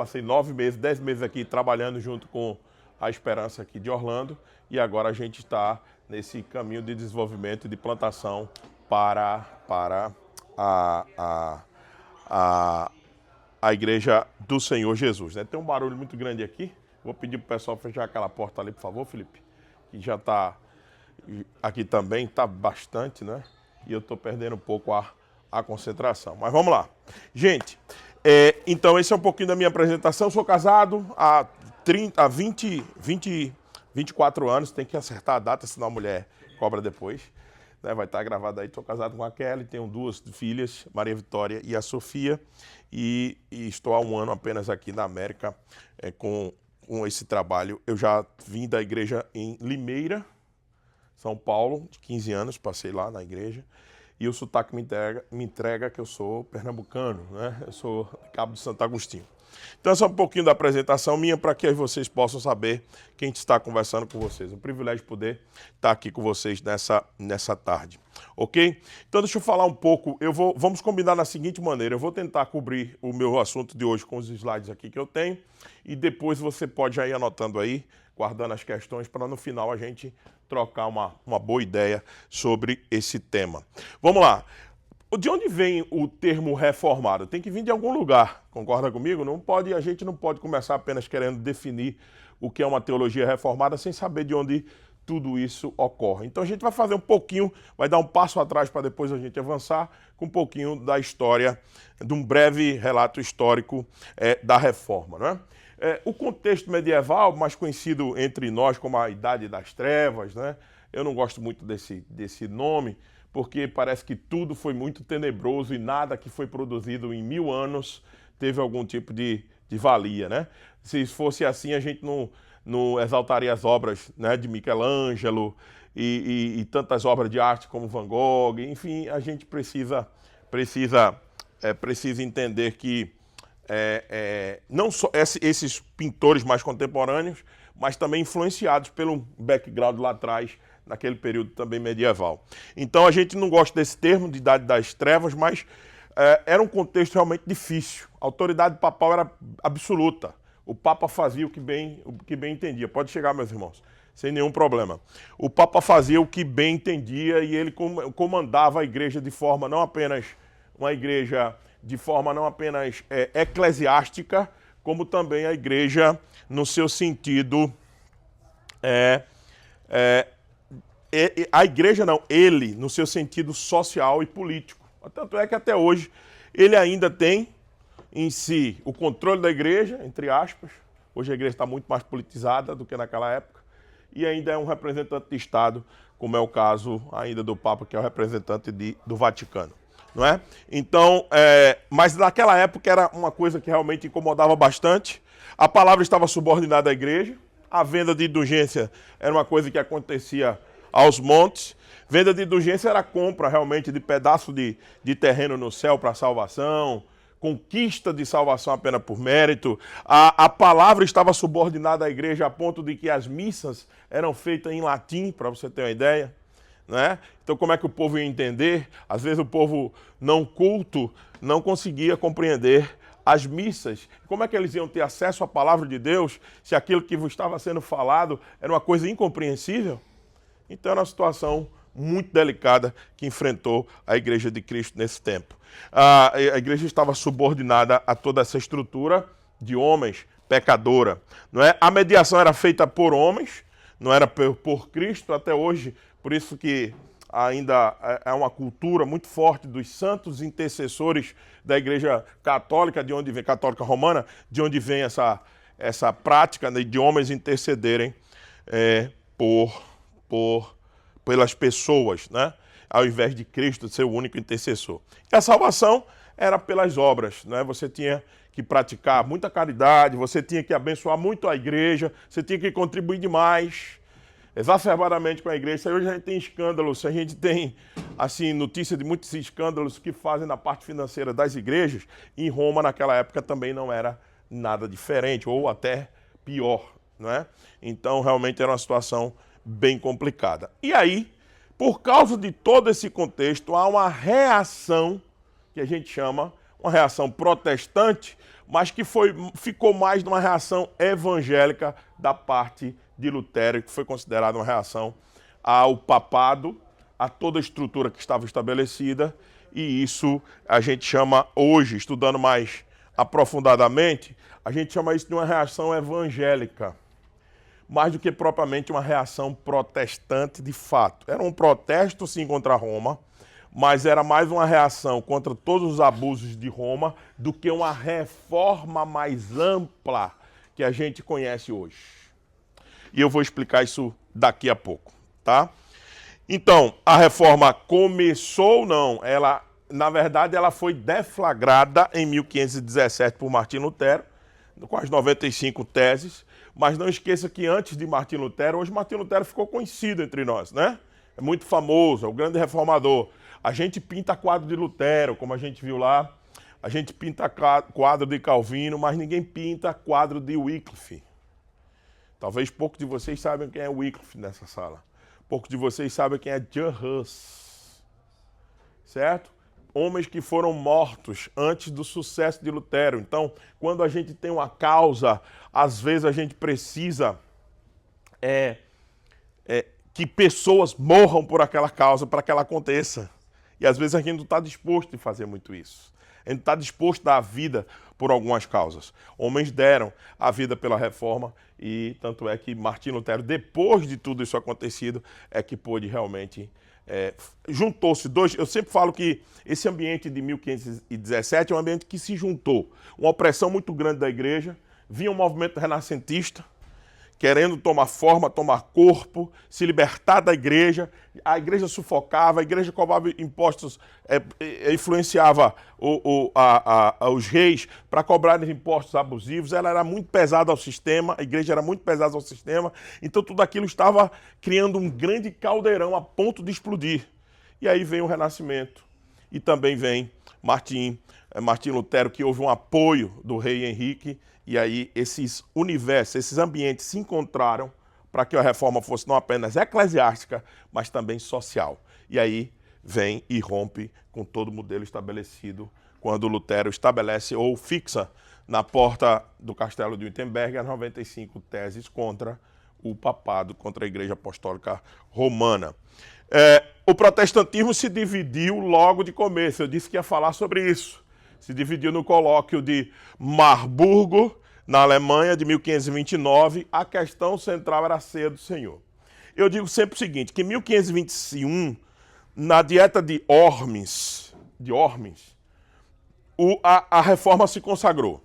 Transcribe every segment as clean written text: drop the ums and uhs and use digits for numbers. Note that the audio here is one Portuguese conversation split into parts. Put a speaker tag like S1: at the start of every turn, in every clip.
S1: passei 9 meses, 10 meses aqui trabalhando junto com a Esperança aqui de Orlando e agora a gente está nesse caminho de desenvolvimento e de plantação para a, a Igreja do Senhor Jesus. Né? Tem um barulho muito grande aqui. Vou pedir para o pessoal fechar aquela porta ali, por favor, Felipe. Que já está aqui também, está bastante, né? E eu estou perdendo um pouco a concentração. Mas vamos lá. Gente, então esse é um pouquinho da minha apresentação. Eu sou casado há 24 anos. Tem que acertar a data, senão a mulher cobra depois. Né? Vai estar gravado aí. Estou casado com a Kelly, tenho 2 filhas, Maria Vitória e a Sofia. E estou há 1 ano apenas aqui na América com esse trabalho. Eu já vim da igreja em Limeira, São Paulo, de 15 anos, passei lá na igreja. E o sotaque me entrega que eu sou pernambucano, né? Eu sou Cabo de Santo Agostinho. Então, essa é um pouquinho da apresentação minha para que vocês possam saber quem está conversando com vocês. É um privilégio poder estar aqui com vocês nessa tarde. Ok? Então, deixa eu falar um pouco. Vamos combinar da seguinte maneira. Eu vou tentar cobrir o meu assunto de hoje com os slides aqui que eu tenho. E depois você pode já ir anotando aí, guardando as questões, para no final a gente trocar uma boa ideia sobre esse tema. Vamos lá. De onde vem o termo reformado? Tem que vir de algum lugar, concorda comigo? A gente não pode começar apenas querendo definir o que é uma teologia reformada sem saber de onde tudo isso ocorre. Então a gente vai fazer um pouquinho, vai dar um passo atrás para depois a gente avançar com um pouquinho da história, de um breve relato histórico da reforma, não é? O contexto medieval, mais conhecido entre nós como a Idade das Trevas, né? Eu não gosto muito desse nome, porque parece que tudo foi muito tenebroso e nada que foi produzido em 1000 anos teve algum tipo de valia, né? Se fosse assim, a gente não exaltaria as obras, né, de Michelangelo e tantas obras de arte como Van Gogh. Enfim, a gente precisa entender que não só esses pintores mais contemporâneos, mas também influenciados pelo background lá atrás, naquele período também medieval. Então a gente não gosta desse termo de Idade das Trevas, mas era um contexto realmente difícil. A autoridade papal era absoluta. O Papa fazia o que bem entendia. Pode chegar, meus irmãos, sem nenhum problema. O Papa fazia o que bem entendia e ele comandava a igreja de forma não apenas eclesiástica, como também a igreja no seu sentido a igreja não, ele no seu sentido social e político. Tanto é que até hoje ele ainda tem em si o controle da igreja, entre aspas. Hoje a igreja está muito mais politizada do que naquela época e ainda é um representante de Estado, como é o caso ainda do Papa, que é o representante do Vaticano. Não é? Então, mas naquela época era uma coisa que realmente incomodava bastante. A palavra estava subordinada à igreja. A venda de indulgência era uma coisa que acontecia aos montes. Venda de indulgência era compra realmente de pedaço de terreno no céu para salvação, conquista de salvação apenas por mérito. A palavra estava subordinada à igreja a ponto de que as missas eram feitas em latim, para você ter uma ideia. Né? Então como é que o povo ia entender? Às vezes o povo não culto não conseguia compreender as missas. Como é que eles iam ter acesso à palavra de Deus se aquilo que estava sendo falado era uma coisa incompreensível? Então era uma situação muito delicada que enfrentou a Igreja de Cristo nesse tempo. A igreja estava subordinada a toda essa estrutura de homens, pecadora. Não é? A mediação era feita por homens, não era por Cristo até hoje. Por isso que ainda é uma cultura muito forte dos santos intercessores da Igreja Católica, Católica Romana, de onde vem essa prática, né, de homens intercederem pelas pessoas, né, ao invés de Cristo ser o único intercessor. E a salvação era pelas obras, né? Você tinha que praticar muita caridade, você tinha que abençoar muito a igreja, você tinha que contribuir demais, exacerbadamente com a igreja. Hoje a gente tem escândalos, a gente tem assim, notícia de muitos escândalos que fazem na parte financeira das igrejas. Em Roma, naquela época, também não era nada diferente, ou até pior, não é? Então, realmente era uma situação bem complicada. E aí, por causa de todo esse contexto, há uma reação que a gente chama uma reação protestante, mas que ficou mais numa reação evangélica da parte de Lutero, que foi considerada uma reação ao papado, a toda a estrutura que estava estabelecida, e isso a gente chama hoje, estudando mais aprofundadamente, a gente chama isso de uma reação evangélica, mais do que propriamente uma reação protestante de fato. Era um protesto, sim, contra Roma, mas era mais uma reação contra todos os abusos de Roma do que uma reforma mais ampla que a gente conhece hoje. E eu vou explicar isso daqui a pouco, tá? Então, a reforma começou, não, na verdade, ela foi deflagrada em 1517 por Martim Lutero, com as 95 teses, mas não esqueça que antes de Martim Lutero, hoje Martim Lutero ficou conhecido entre nós, né? É muito famoso, é o grande reformador. A gente pinta quadro de Lutero, como a gente viu lá, a gente pinta quadro de Calvino, mas ninguém pinta quadro de Wycliffe. Talvez poucos de vocês saibam quem é Wycliffe nessa sala. Poucos de vocês sabem quem é John Hus, certo? Homens que foram mortos antes do sucesso de Lutero. Então, quando a gente tem uma causa, às vezes a gente precisa que pessoas morram por aquela causa para que ela aconteça. E às vezes a gente não está disposto a fazer muito isso. A gente está disposto a dar a vida por algumas causas. Homens deram a vida pela reforma e tanto é que Martim Lutero, depois de tudo isso acontecido, é que pôde realmente... juntou-se dois... Eu sempre falo que esse ambiente de 1517 é um ambiente que se juntou. Uma opressão muito grande da igreja, vinha um movimento renascentista, querendo tomar forma, tomar corpo, se libertar da igreja. A igreja sufocava, a igreja cobrava impostos, influenciava os reis para cobrar impostos abusivos. Ela era muito pesada ao sistema, a igreja era muito pesada ao sistema. Então tudo aquilo estava criando um grande caldeirão a ponto de explodir. E aí vem o Renascimento e também vem Martim Lutero, que houve um apoio do rei Henrique. E aí esses universos, esses ambientes se encontraram para que a reforma fosse não apenas eclesiástica, mas também social. E aí vem e rompe com todo o modelo estabelecido quando Lutero estabelece ou fixa na porta do castelo de Wittenberg as 95 teses contra o papado, contra a Igreja Apostólica Romana. O protestantismo se dividiu logo de começo, eu disse que ia falar sobre isso. Se dividiu no colóquio de Marburgo, na Alemanha, de 1529, a questão central era a ceia do Senhor. Eu digo sempre o seguinte, que em 1521, na dieta de Worms, a reforma se consagrou.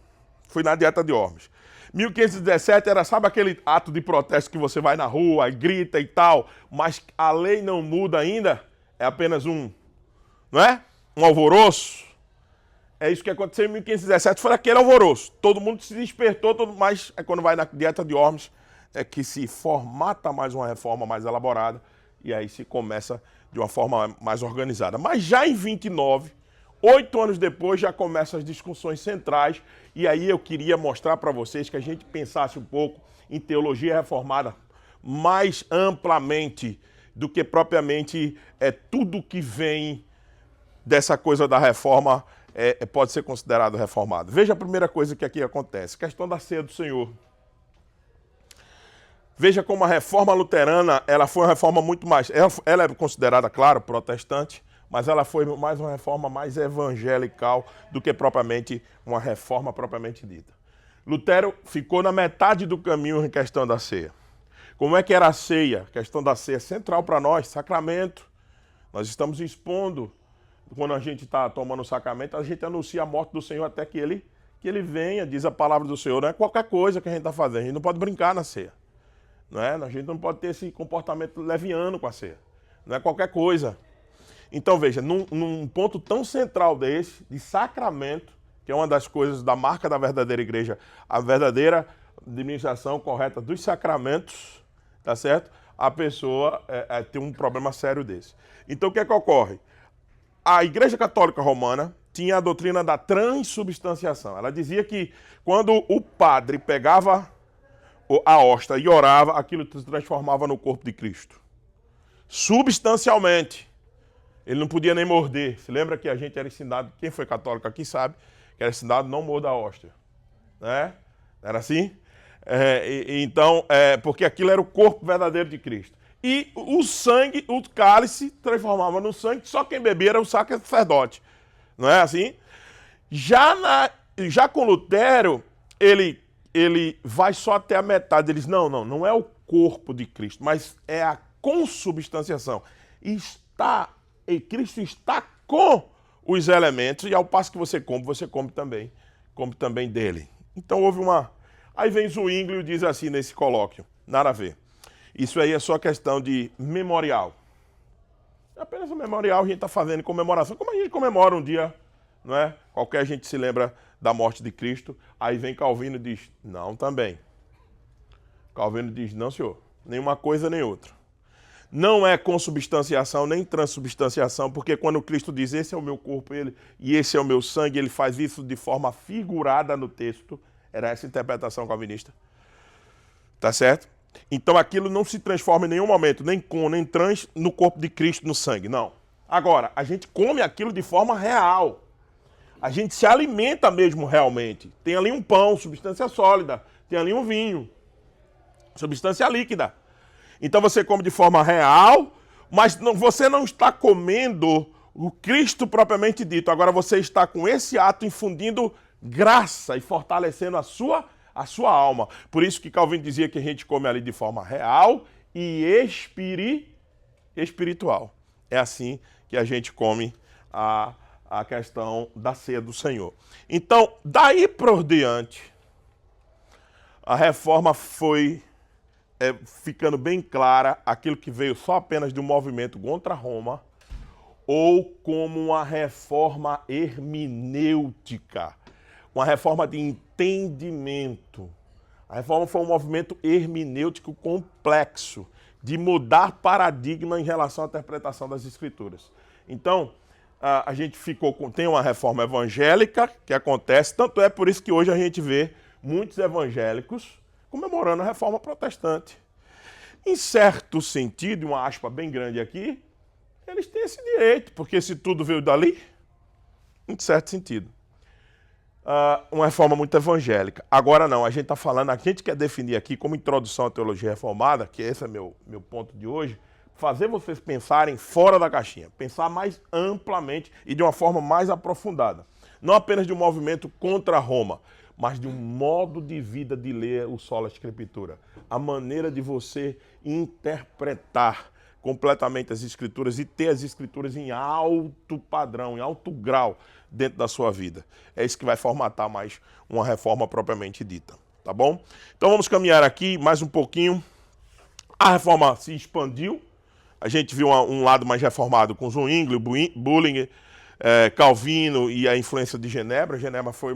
S1: Foi na dieta de Worms. 1517 era, sabe aquele ato de protesto que você vai na rua e grita e tal, mas a lei não muda ainda? É apenas um alvoroço? É isso que aconteceu em 1517, foi aquele alvoroço. Todo mundo se despertou, mas quando vai na dieta de Worms é que se formata mais uma reforma mais elaborada e aí se começa de uma forma mais organizada. Mas já em 29, 8 anos depois, já começam as discussões centrais e aí eu queria mostrar para vocês que a gente pensasse um pouco em teologia reformada mais amplamente do que propriamente tudo que vem dessa coisa da reforma pode ser considerado reformado. Veja a primeira coisa que aqui acontece, questão da ceia do Senhor. Veja como a reforma luterana, ela foi uma reforma muito mais... Ela é considerada, claro, protestante, mas ela foi mais uma reforma mais evangelical do que propriamente uma reforma propriamente dita. Lutero ficou na metade do caminho em questão da ceia. Como é que era a ceia? A questão da ceia é central para nós, sacramento. Nós estamos expondo, quando a gente está tomando o sacramento, a gente anuncia a morte do Senhor até que ele venha, diz a palavra do Senhor. Não é qualquer coisa que a gente está fazendo, a gente não pode brincar na ceia. Não é? A gente não pode ter esse comportamento leviano com a ceia. Não é qualquer coisa. Então veja, num ponto tão central desse, de sacramento, que é uma das coisas da marca da verdadeira igreja, a verdadeira administração correta dos sacramentos, tá certo? A pessoa tem um problema sério desse. Então o que é que ocorre? A Igreja Católica Romana tinha a doutrina da transubstanciação. Ela dizia que quando o padre pegava a hóstia e orava, aquilo se transformava no corpo de Cristo. Substancialmente. Ele não podia nem morder. Se lembra que a gente era ensinado, quem foi católico aqui sabe, que era ensinado não morda a hóstia. Né? Era assim? Então, porque aquilo era o corpo verdadeiro de Cristo. E o sangue, o cálice, transformava no sangue, só quem bebia era o sacerdote. Não é assim? Já com Lutero, ele vai só até a metade. Ele diz, não é o corpo de Cristo, mas é a consubstanciação. E Cristo está com os elementos, e ao passo que você come também dele. Então houve uma... Aí vem Zwinglio e diz assim nesse colóquio, nada a ver. Isso aí é só questão de memorial. É apenas um memorial, a gente está fazendo comemoração, como a gente comemora um dia, não é? Qualquer gente se lembra da morte de Cristo. Aí vem Calvino e diz, não também. Calvino diz, não senhor, nenhuma coisa nem outra. Não é consubstanciação nem transubstanciação, porque quando Cristo diz, esse é o meu corpo e esse é o meu sangue, ele faz isso de forma figurada no texto. Era essa a interpretação calvinista. Tá certo? Então aquilo não se transforma em nenhum momento, nem trans, no corpo de Cristo, no sangue, não. Agora, a gente come aquilo de forma real. A gente se alimenta mesmo realmente. Tem ali um pão, substância sólida. Tem ali um vinho, substância líquida. Então você come de forma real, mas você não está comendo o Cristo propriamente dito. Agora você está com esse ato infundindo graça e fortalecendo a sua alma. Por isso que Calvino dizia que a gente come ali de forma real e espiritual. É assim que a gente come a questão da ceia do Senhor. Então, daí por diante, a reforma foi ficando bem clara, aquilo que veio só apenas de um movimento contra Roma, ou como uma reforma hermenêutica, uma reforma de entendimento. A reforma foi um movimento hermenêutico complexo, de mudar paradigma em relação à interpretação das Escrituras. Então, a gente tem uma reforma evangélica que acontece, tanto é por isso que hoje a gente vê muitos evangélicos comemorando a reforma protestante. Em certo sentido, uma aspa bem grande aqui, eles têm esse direito, porque se tudo veio dali, em certo sentido. Uma reforma muito evangélica. Agora não, a gente está falando, a gente quer definir aqui como introdução à teologia reformada, que esse é meu ponto de hoje, fazer vocês pensarem fora da caixinha, pensar mais amplamente e de uma forma mais aprofundada. Não apenas de um movimento contra Roma, mas de um modo de vida de ler o Sola Escritura. A maneira de você interpretar completamente as Escrituras e ter as Escrituras em alto padrão, em alto grau dentro da sua vida. É isso que vai formatar mais uma reforma propriamente dita, tá bom? Então vamos caminhar aqui mais um pouquinho. A reforma se expandiu. A gente viu um lado mais reformado com Zwinglio, Bullinger, Calvino e a influência de Genebra. Genebra foi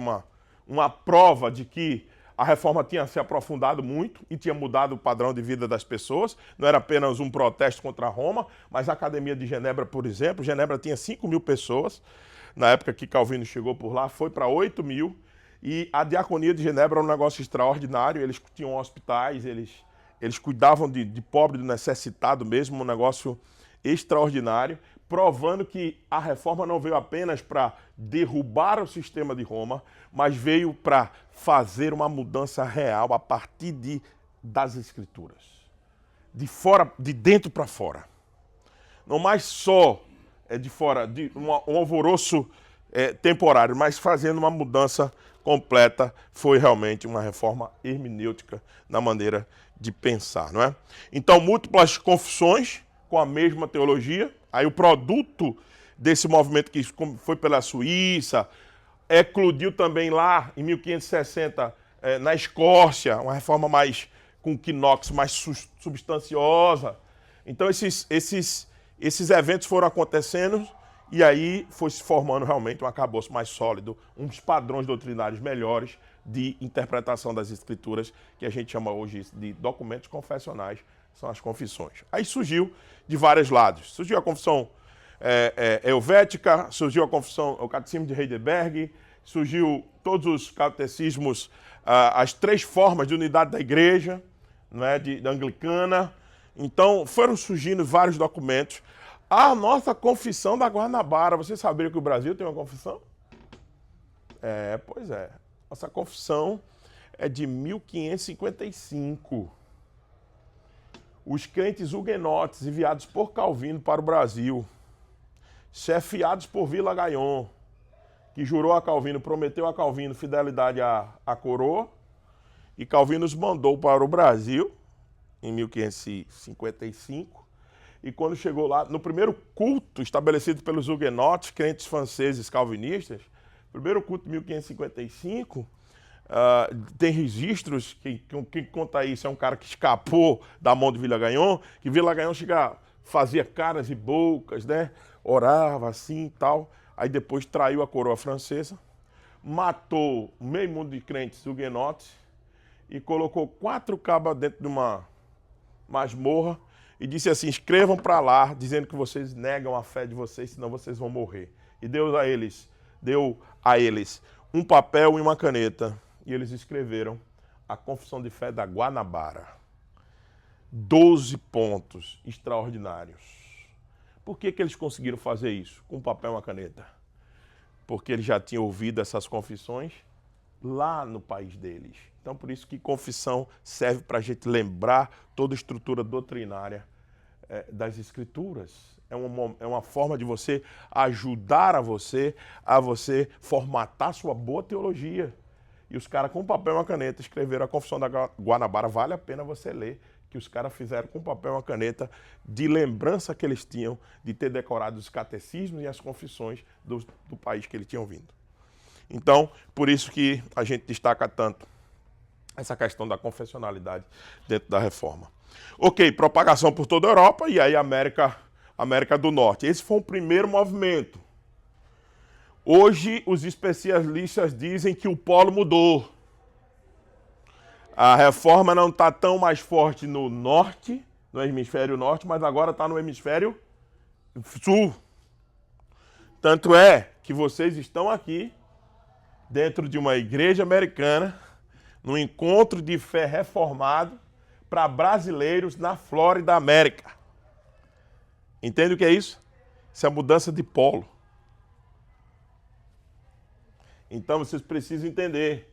S1: uma prova de que a reforma tinha se aprofundado muito e tinha mudado o padrão de vida das pessoas. Não era apenas um protesto contra Roma, mas a Academia de Genebra, por exemplo, Genebra tinha 5.000 pessoas. Na época que Calvino chegou por lá, foi para 8.000. E a diaconia de Genebra era um negócio extraordinário. Eles tinham hospitais, eles cuidavam de pobre, do necessitado mesmo, um negócio extraordinário, provando que a reforma não veio apenas para derrubar o sistema de Roma, mas veio para fazer uma mudança real a partir das Escrituras. De dentro para fora. Não mais só de fora, de um alvoroço temporário, mas fazendo uma mudança completa. Foi realmente uma reforma hermenêutica na maneira de pensar, não é? Então, múltiplas confissões com a mesma teologia. Aí o produto desse movimento que foi pela Suíça, eclodiu também lá em 1560 na Escócia, uma reforma mais com quinox, mais substanciosa. Então esses eventos foram acontecendo e aí foi se formando realmente um arcabouço mais sólido, uns padrões doutrinários melhores de interpretação das Escrituras, que a gente chama hoje de documentos confessionais, são as confissões. Aí surgiu de vários lados. Surgiu a confissão helvética, surgiu a confissão, o catecismo de Heidelberg, surgiu todos os catecismos, as 3 formas de unidade da igreja, né, da anglicana. Então foram surgindo vários documentos. A nossa confissão da Guanabara. Você sabia que o Brasil tem uma confissão? Pois é. Nossa confissão é de 1555. Os crentes huguenotes enviados por Calvino para o Brasil, chefiados por Villagaion, que jurou a Calvino, prometeu a Calvino fidelidade à coroa, e Calvino os mandou para o Brasil em 1555. E quando chegou lá, no primeiro culto estabelecido pelos huguenotes, crentes franceses calvinistas, primeiro culto de 1555, tem registros, quem conta isso é um cara que escapou da mão de Villagaion, que Villagaion fazia caras e bocas, né? Orava assim e tal, aí depois traiu a coroa francesa, matou meio mundo de crentes huguenotes e colocou 4 cabas dentro de uma masmorra e disse assim: escrevam para lá, dizendo que vocês negam a fé de vocês, senão vocês vão morrer. E deu a eles um papel e uma caneta, e eles escreveram a Confissão de Fé da Guanabara. 12 pontos extraordinários. Por que eles conseguiram fazer isso com papel e uma caneta? Porque eles já tinham ouvido essas confissões lá no país deles. Então, por isso que confissão serve para a gente lembrar toda a estrutura doutrinária das Escrituras. É uma forma de você ajudar a você formatar sua boa teologia. E os caras com papel e uma caneta escreveram a Confissão da Guanabara. Vale a pena você ler, que os caras fizeram com papel e uma caneta, de lembrança que eles tinham de ter decorado os catecismos e as confissões do país que eles tinham vindo. Então, por isso que a gente destaca tanto essa questão da confessionalidade dentro da reforma. Ok, propagação por toda a Europa e aí América do Norte. Esse foi o primeiro movimento. Hoje, os especialistas dizem que o polo mudou. A reforma não está tão mais forte no norte, no hemisfério norte, mas agora está no hemisfério sul. Tanto é que vocês estão aqui, dentro de uma igreja americana, num encontro de fé reformado para brasileiros na Flórida, América. Entende o que é isso? Isso é mudança de polo. Então vocês precisam entender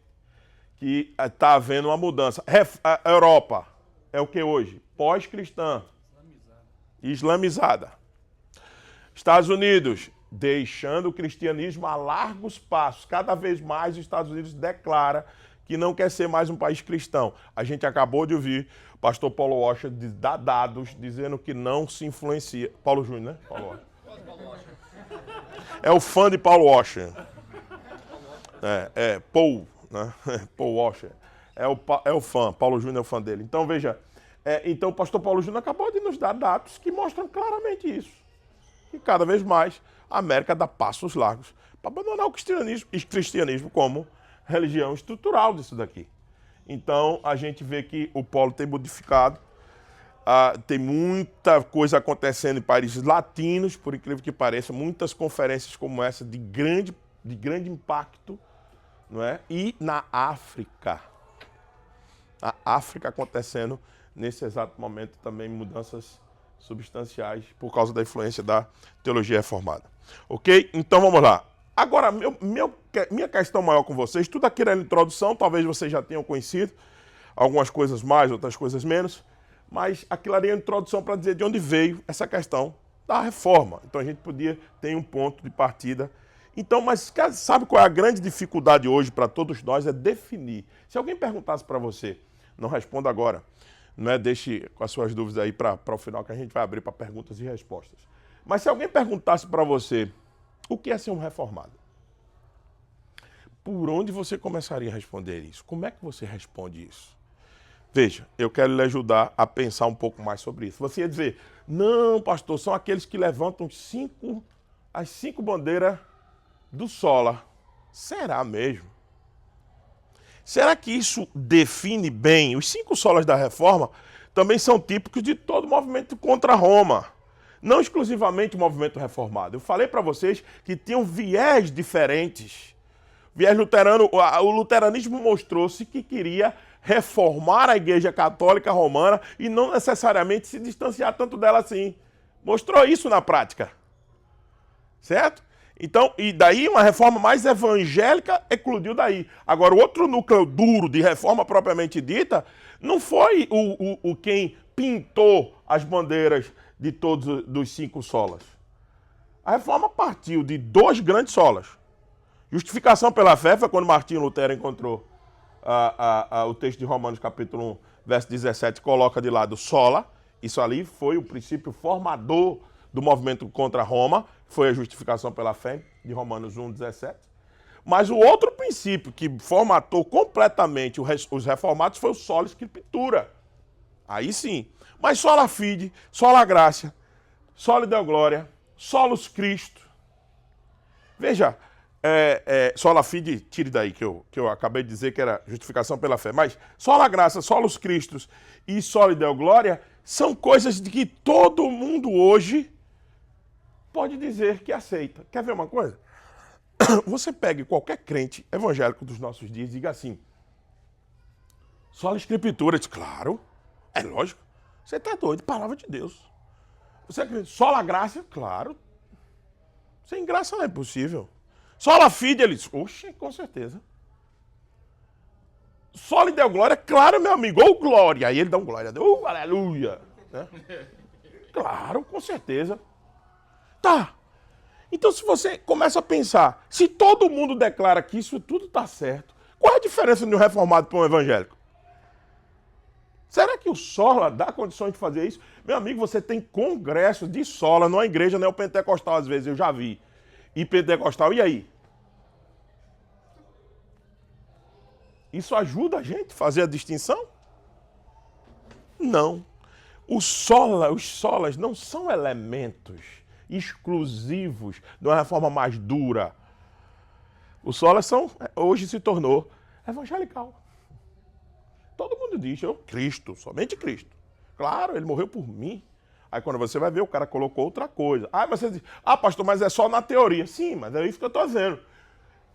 S1: que está havendo uma mudança. A Europa é o que hoje? Pós-cristã. Islamizada. Estados Unidos, deixando o cristianismo a largos passos. Cada vez mais os Estados Unidos declara que não quer ser mais um país cristão. A gente acabou de ouvir o pastor Paulo Washer dar dados dizendo que não se influencia. Paulo Júnior, né? Paulo Washer. É o fã de Paulo Washer. Paul, né? Paul Washer. É o fã, Paulo Júnior é o fã dele. Então, veja, então o pastor Paulo Júnior acabou de nos dar dados que mostram claramente isso. E cada vez mais a América dá passos largos para abandonar o cristianismo como religião estrutural disso daqui. Então, a gente vê que o polo tem modificado, tem muita coisa acontecendo em países latinos, por incrível que pareça, muitas conferências como essa de grande impacto, não é? E na África. A África acontecendo nesse exato momento também mudanças substanciais por causa da influência da teologia reformada. Ok? Então vamos lá. Agora, minha questão maior com vocês, tudo aqui era a introdução, talvez vocês já tenham conhecido, algumas coisas mais, outras coisas menos, mas aquilo ali é a introdução para dizer de onde veio essa questão da reforma. Então a gente podia ter um ponto de partida. Então, mas sabe qual é a grande dificuldade hoje para todos nós? É definir. Se alguém perguntasse para você, não responda agora, não é? Deixe com as suas dúvidas aí para o final, que a gente vai abrir para perguntas e respostas. Mas se alguém perguntasse para você, o que é ser um reformado? Por onde você começaria a responder isso? Como é que você responde isso? Veja, eu quero lhe ajudar a pensar um pouco mais sobre isso. Você ia dizer, não, pastor, são aqueles que levantam as 5 bandeiras do Sola. Será mesmo? Será que isso define bem? Os 5 solas da reforma também são típicos de todo movimento contra Roma. Não exclusivamente o movimento reformado. Eu falei para vocês que tinham viés diferentes. Viés luterano, o luteranismo mostrou-se que queria reformar a Igreja Católica Romana e não necessariamente se distanciar tanto dela assim. Mostrou isso na prática. Certo? Então, e daí uma reforma mais evangélica eclodiu daí. Agora, o outro núcleo duro de reforma propriamente dita não foi o quem pintou as bandeiras de todos dos 5 solas. A reforma partiu de 2 grandes solas. Justificação pela fé foi quando Martinho Lutero encontrou o texto de Romanos capítulo 1, verso 17, coloca de lado sola. Isso ali foi o princípio formador do movimento contra Roma, foi a justificação pela fé de Romanos 1, 17. Mas o outro princípio que formatou completamente os reformados foi o sola scriptura. Aí sim. Mas sola fide, sola gratia, sola deo gloria, solus Cristo. Veja, sola fide, tire daí que eu acabei de dizer que era justificação pela fé. Mas sola gratia, solus Christo e sola deo gloria são coisas de que todo mundo hoje pode dizer que aceita. Quer ver uma coisa? Você pegue qualquer crente evangélico dos nossos dias e diga assim, sola escritura, diz, claro, é lógico, você está doido, palavra de Deus. Você acredita? Sola graça, claro, sem graça não é possível. Sola fide, ele diz, oxe, com certeza. Sola deu glória, claro, meu amigo, ou glória, aí ele dá um glória, aleluia. Né? Claro, com certeza. Tá. Então, se você começa a pensar, se todo mundo declara que isso tudo está certo, qual é a diferença de um reformado para um evangélico? Será que o sola dá condições de fazer isso? Meu amigo, você tem congresso de sola numa igreja neopentecostal, às vezes, eu já vi. E pentecostal, e aí? Isso ajuda a gente a fazer a distinção? Não. Os solas não são elementos exclusivos de uma reforma mais dura. Os solas hoje se tornou evangelical. Todo mundo diz, Cristo, somente Cristo. Claro, ele morreu por mim. Aí quando você vai ver, o cara colocou outra coisa. Aí você diz, pastor, mas é só na teoria. Sim, mas é isso que eu estou dizendo.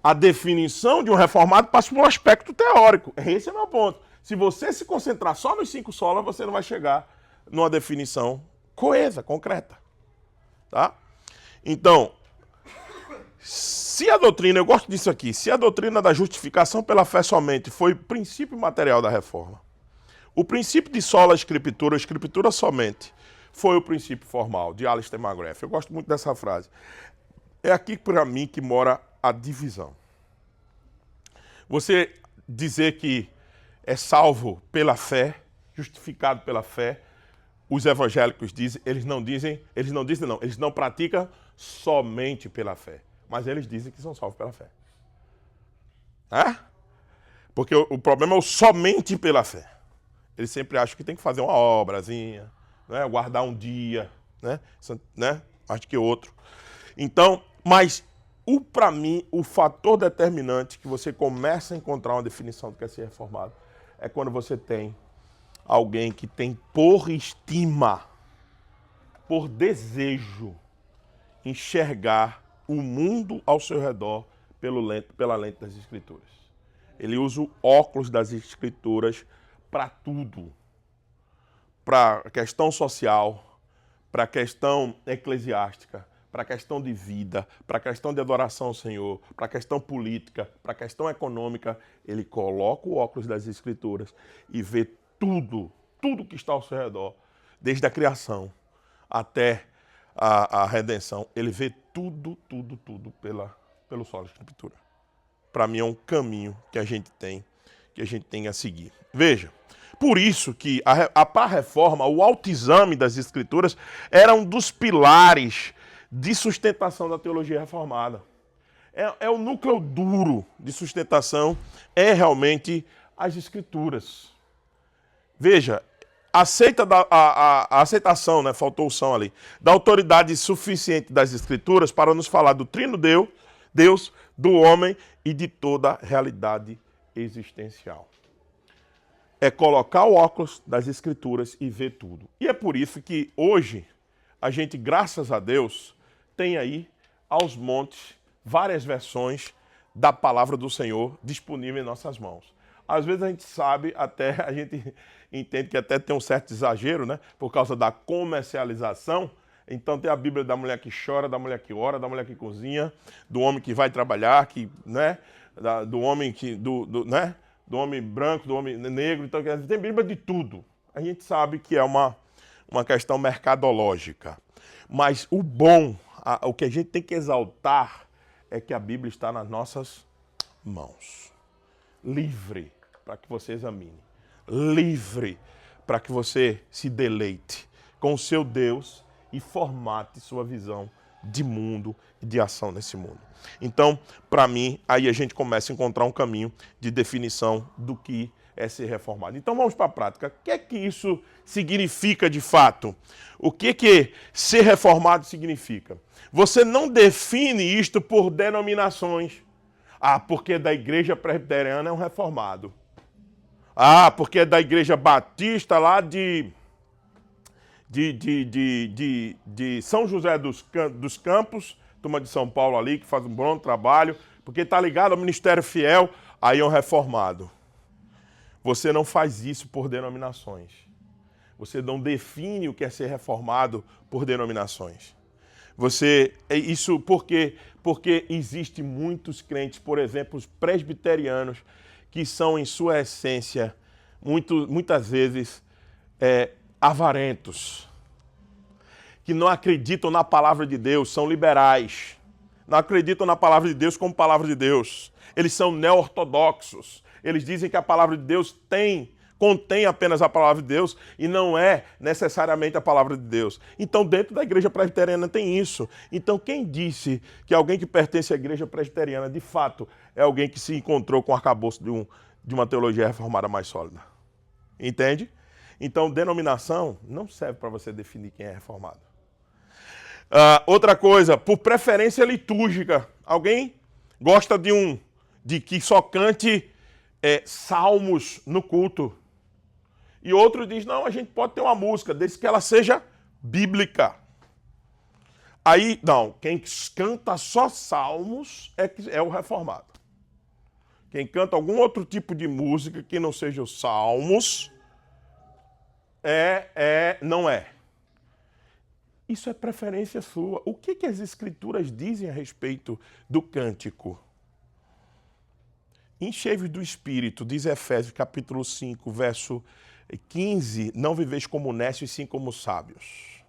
S1: A definição de um reformado passa por um aspecto teórico. Esse é o meu ponto. Se você se concentrar só nos 5 solas, você não vai chegar numa definição coesa, concreta. Tá? Então, se a doutrina, eu gosto disso aqui, se a doutrina da justificação pela fé somente foi princípio material da reforma, o princípio de sola escritura, escritura somente, foi o princípio formal de Alistair McGrath. Eu gosto muito dessa frase. É aqui, para mim, que mora a divisão. Você dizer que é salvo pela fé, justificado pela fé, os evangélicos dizem, eles não praticam somente pela fé, mas eles dizem que são salvos pela fé. Porque o problema é o somente pela fé. Eles sempre acham que tem que fazer uma obrazinha, né? Guardar um dia, né? Mais do que outro. Então, mas para mim, o fator determinante que você começa a encontrar uma definição do que é ser reformado é quando você tem alguém que tem por estima, por desejo, enxergar o mundo ao seu redor pela lente das Escrituras. Ele usa o óculos das Escrituras para tudo. Para a questão social, para a questão eclesiástica, para a questão de vida, para a questão de adoração ao Senhor, para a questão política, para a questão econômica. Ele coloca o óculos das Escrituras e vê tudo que está ao seu redor, desde a criação até a redenção. Ele vê tudo pelo solo da Escritura. Para mim é um caminho que a gente tem a seguir. Veja, por isso que para a reforma, o autoexame das Escrituras era um dos pilares de sustentação da teologia reformada. É o núcleo duro de sustentação, é realmente as Escrituras. Veja, a aceitação, né, faltou o som ali, da autoridade suficiente das Escrituras para nos falar do Trino Deus, do homem e de toda a realidade existencial. É colocar o óculos das Escrituras e ver tudo. E é por isso que hoje a gente, graças a Deus, tem aí aos montes várias versões da palavra do Senhor disponível em nossas mãos. Às vezes a gente a gente entende que até tem um certo exagero, né? Por causa da comercialização, Então tem a Bíblia da mulher que chora, da mulher que ora, da mulher que cozinha, do homem que vai trabalhar, que, né? Do homem que, né? Do homem branco, do homem negro. Então tem Bíblia de tudo. A gente sabe que é uma questão mercadológica. Mas o bom, o que a gente tem que exaltar é que a Bíblia está nas nossas mãos. Livre para que você examine. Livre para que você se deleite com o seu Deus e formate sua visão de mundo e de ação nesse mundo. Então, para mim, aí a gente começa a encontrar um caminho de definição do que é ser reformado. Então vamos para a prática. O que é que isso significa de fato? O que ser reformado significa? Você não define isto por denominações. Ah, porque é da igreja presbiteriana é um reformado. Ah, porque é da igreja batista lá de São José dos Campos, turma de São Paulo ali, que faz um bom trabalho, porque está ligado ao Ministério Fiel, aí é um reformado. Você não faz isso por denominações. Você não define o que é ser reformado por denominações. Isso porque existem muitos crentes, por exemplo, os presbiterianos, que são, em sua essência, muitas vezes, avarentos, que não acreditam na palavra de Deus, são liberais, não acreditam na palavra de Deus como palavra de Deus. Eles são neo-ortodoxos. Eles dizem que a palavra de Deus contém apenas a palavra de Deus e não é necessariamente a palavra de Deus. Então, dentro da igreja presbiteriana tem isso. Então, quem disse que alguém que pertence à igreja presbiteriana, de fato, é alguém que se encontrou com o arcabouço de uma teologia reformada mais sólida? Entende? Então, denominação não serve para você definir quem é reformado. Outra coisa, por preferência litúrgica. Alguém gosta de que só cante salmos no culto. E outro diz, não, a gente pode ter uma música, desde que ela seja bíblica. Aí, não, quem canta só salmos é o reformado. Quem canta algum outro tipo de música que não seja os salmos, não é. Isso é preferência sua. O que as Escrituras dizem a respeito do cântico? Enchei-vos do Espírito, diz Efésios capítulo 5, verso 15, não viveis como nécios, sim como sábios.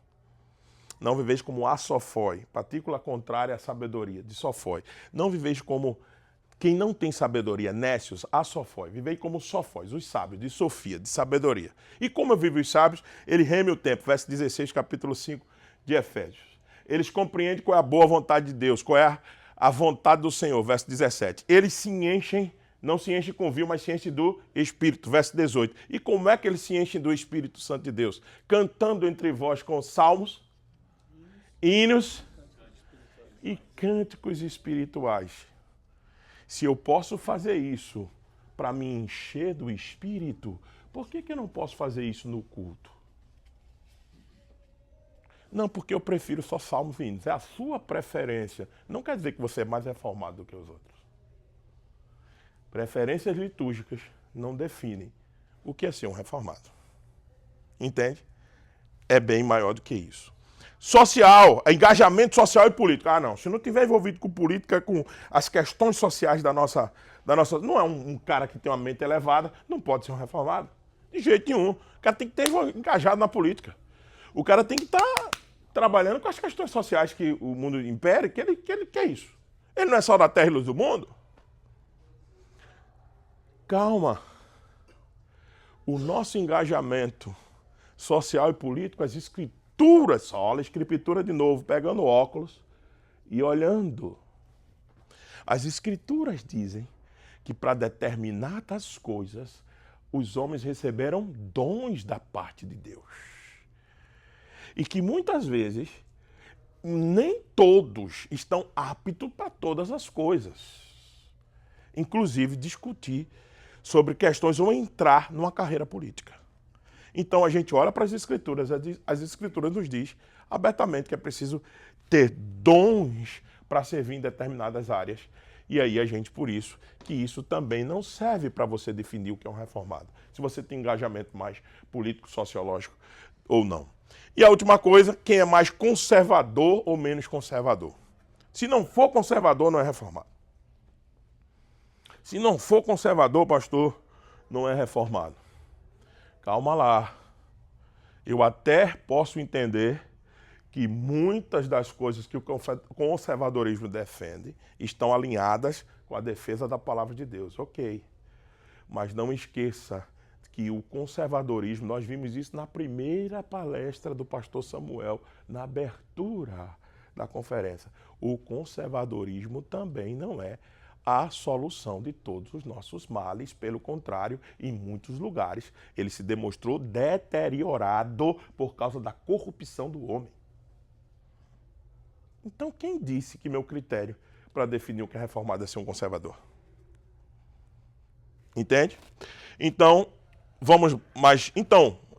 S1: Não viveis como asofói, partícula contrária à sabedoria, de sofói. Não viveis como quem não tem sabedoria, nécios, asofói. Vivei como sofóis, os sábios, de sofia, de sabedoria. E como eu vivo os sábios, ele reme o tempo, verso 16, capítulo 5 de Efésios. Eles compreendem qual é a boa vontade de Deus, qual é a vontade do Senhor, verso 17. Eles se enchem, não se enchem com vinho, mas se enchem do Espírito, verso 18. E como é que eles se enchem do Espírito Santo de Deus? Cantando entre vós com salmos, hinos e cânticos espirituais. Se eu posso fazer isso para me encher do Espírito, por que eu não posso fazer isso no culto? Não, porque eu prefiro só salmos e hinos. É a sua preferência. Não quer dizer que você é mais reformado do que os outros. Preferências litúrgicas não definem o que é ser um reformado. Entende? É bem maior do que isso. Social, engajamento social e político. Ah, não, se não estiver envolvido com política, com as questões sociais da nossa não é um cara que tem uma mente elevada, não pode ser um reformado. De jeito nenhum. O cara tem que ter engajado na política. O cara tem que estar trabalhando com as questões sociais que o mundo impere, que ele quer isso. Ele não é só da terra e luz do mundo. Calma. O nosso engajamento social e político, as escrituras, olha a escritura de novo, pegando óculos e olhando. As escrituras dizem que para determinadas coisas, os homens receberam dons da parte de Deus. E que muitas vezes, nem todos estão aptos para todas as coisas. Inclusive discutir sobre questões ou entrar numa carreira política. Então a gente olha para as escrituras nos diz abertamente que é preciso ter dons para servir em determinadas áreas. E aí a gente, por isso, que isso também não serve para você definir o que é um reformado. Se você tem engajamento mais político, sociológico ou não. E a última coisa, quem é mais conservador ou menos conservador. Se não for conservador, não é reformado. Se não for conservador, pastor, não é reformado. Calma lá. Eu até posso entender que muitas das coisas que o conservadorismo defende estão alinhadas com a defesa da palavra de Deus. Ok. Mas não esqueça que o conservadorismo, nós vimos isso na primeira palestra do pastor Samuel, na abertura da conferência. O conservadorismo também não é a solução de todos os nossos males. Pelo contrário, em muitos lugares, ele se demonstrou deteriorado por causa da corrupção do homem. Então, quem disse que meu critério para definir o que é reformado é ser um conservador? Entende? Então,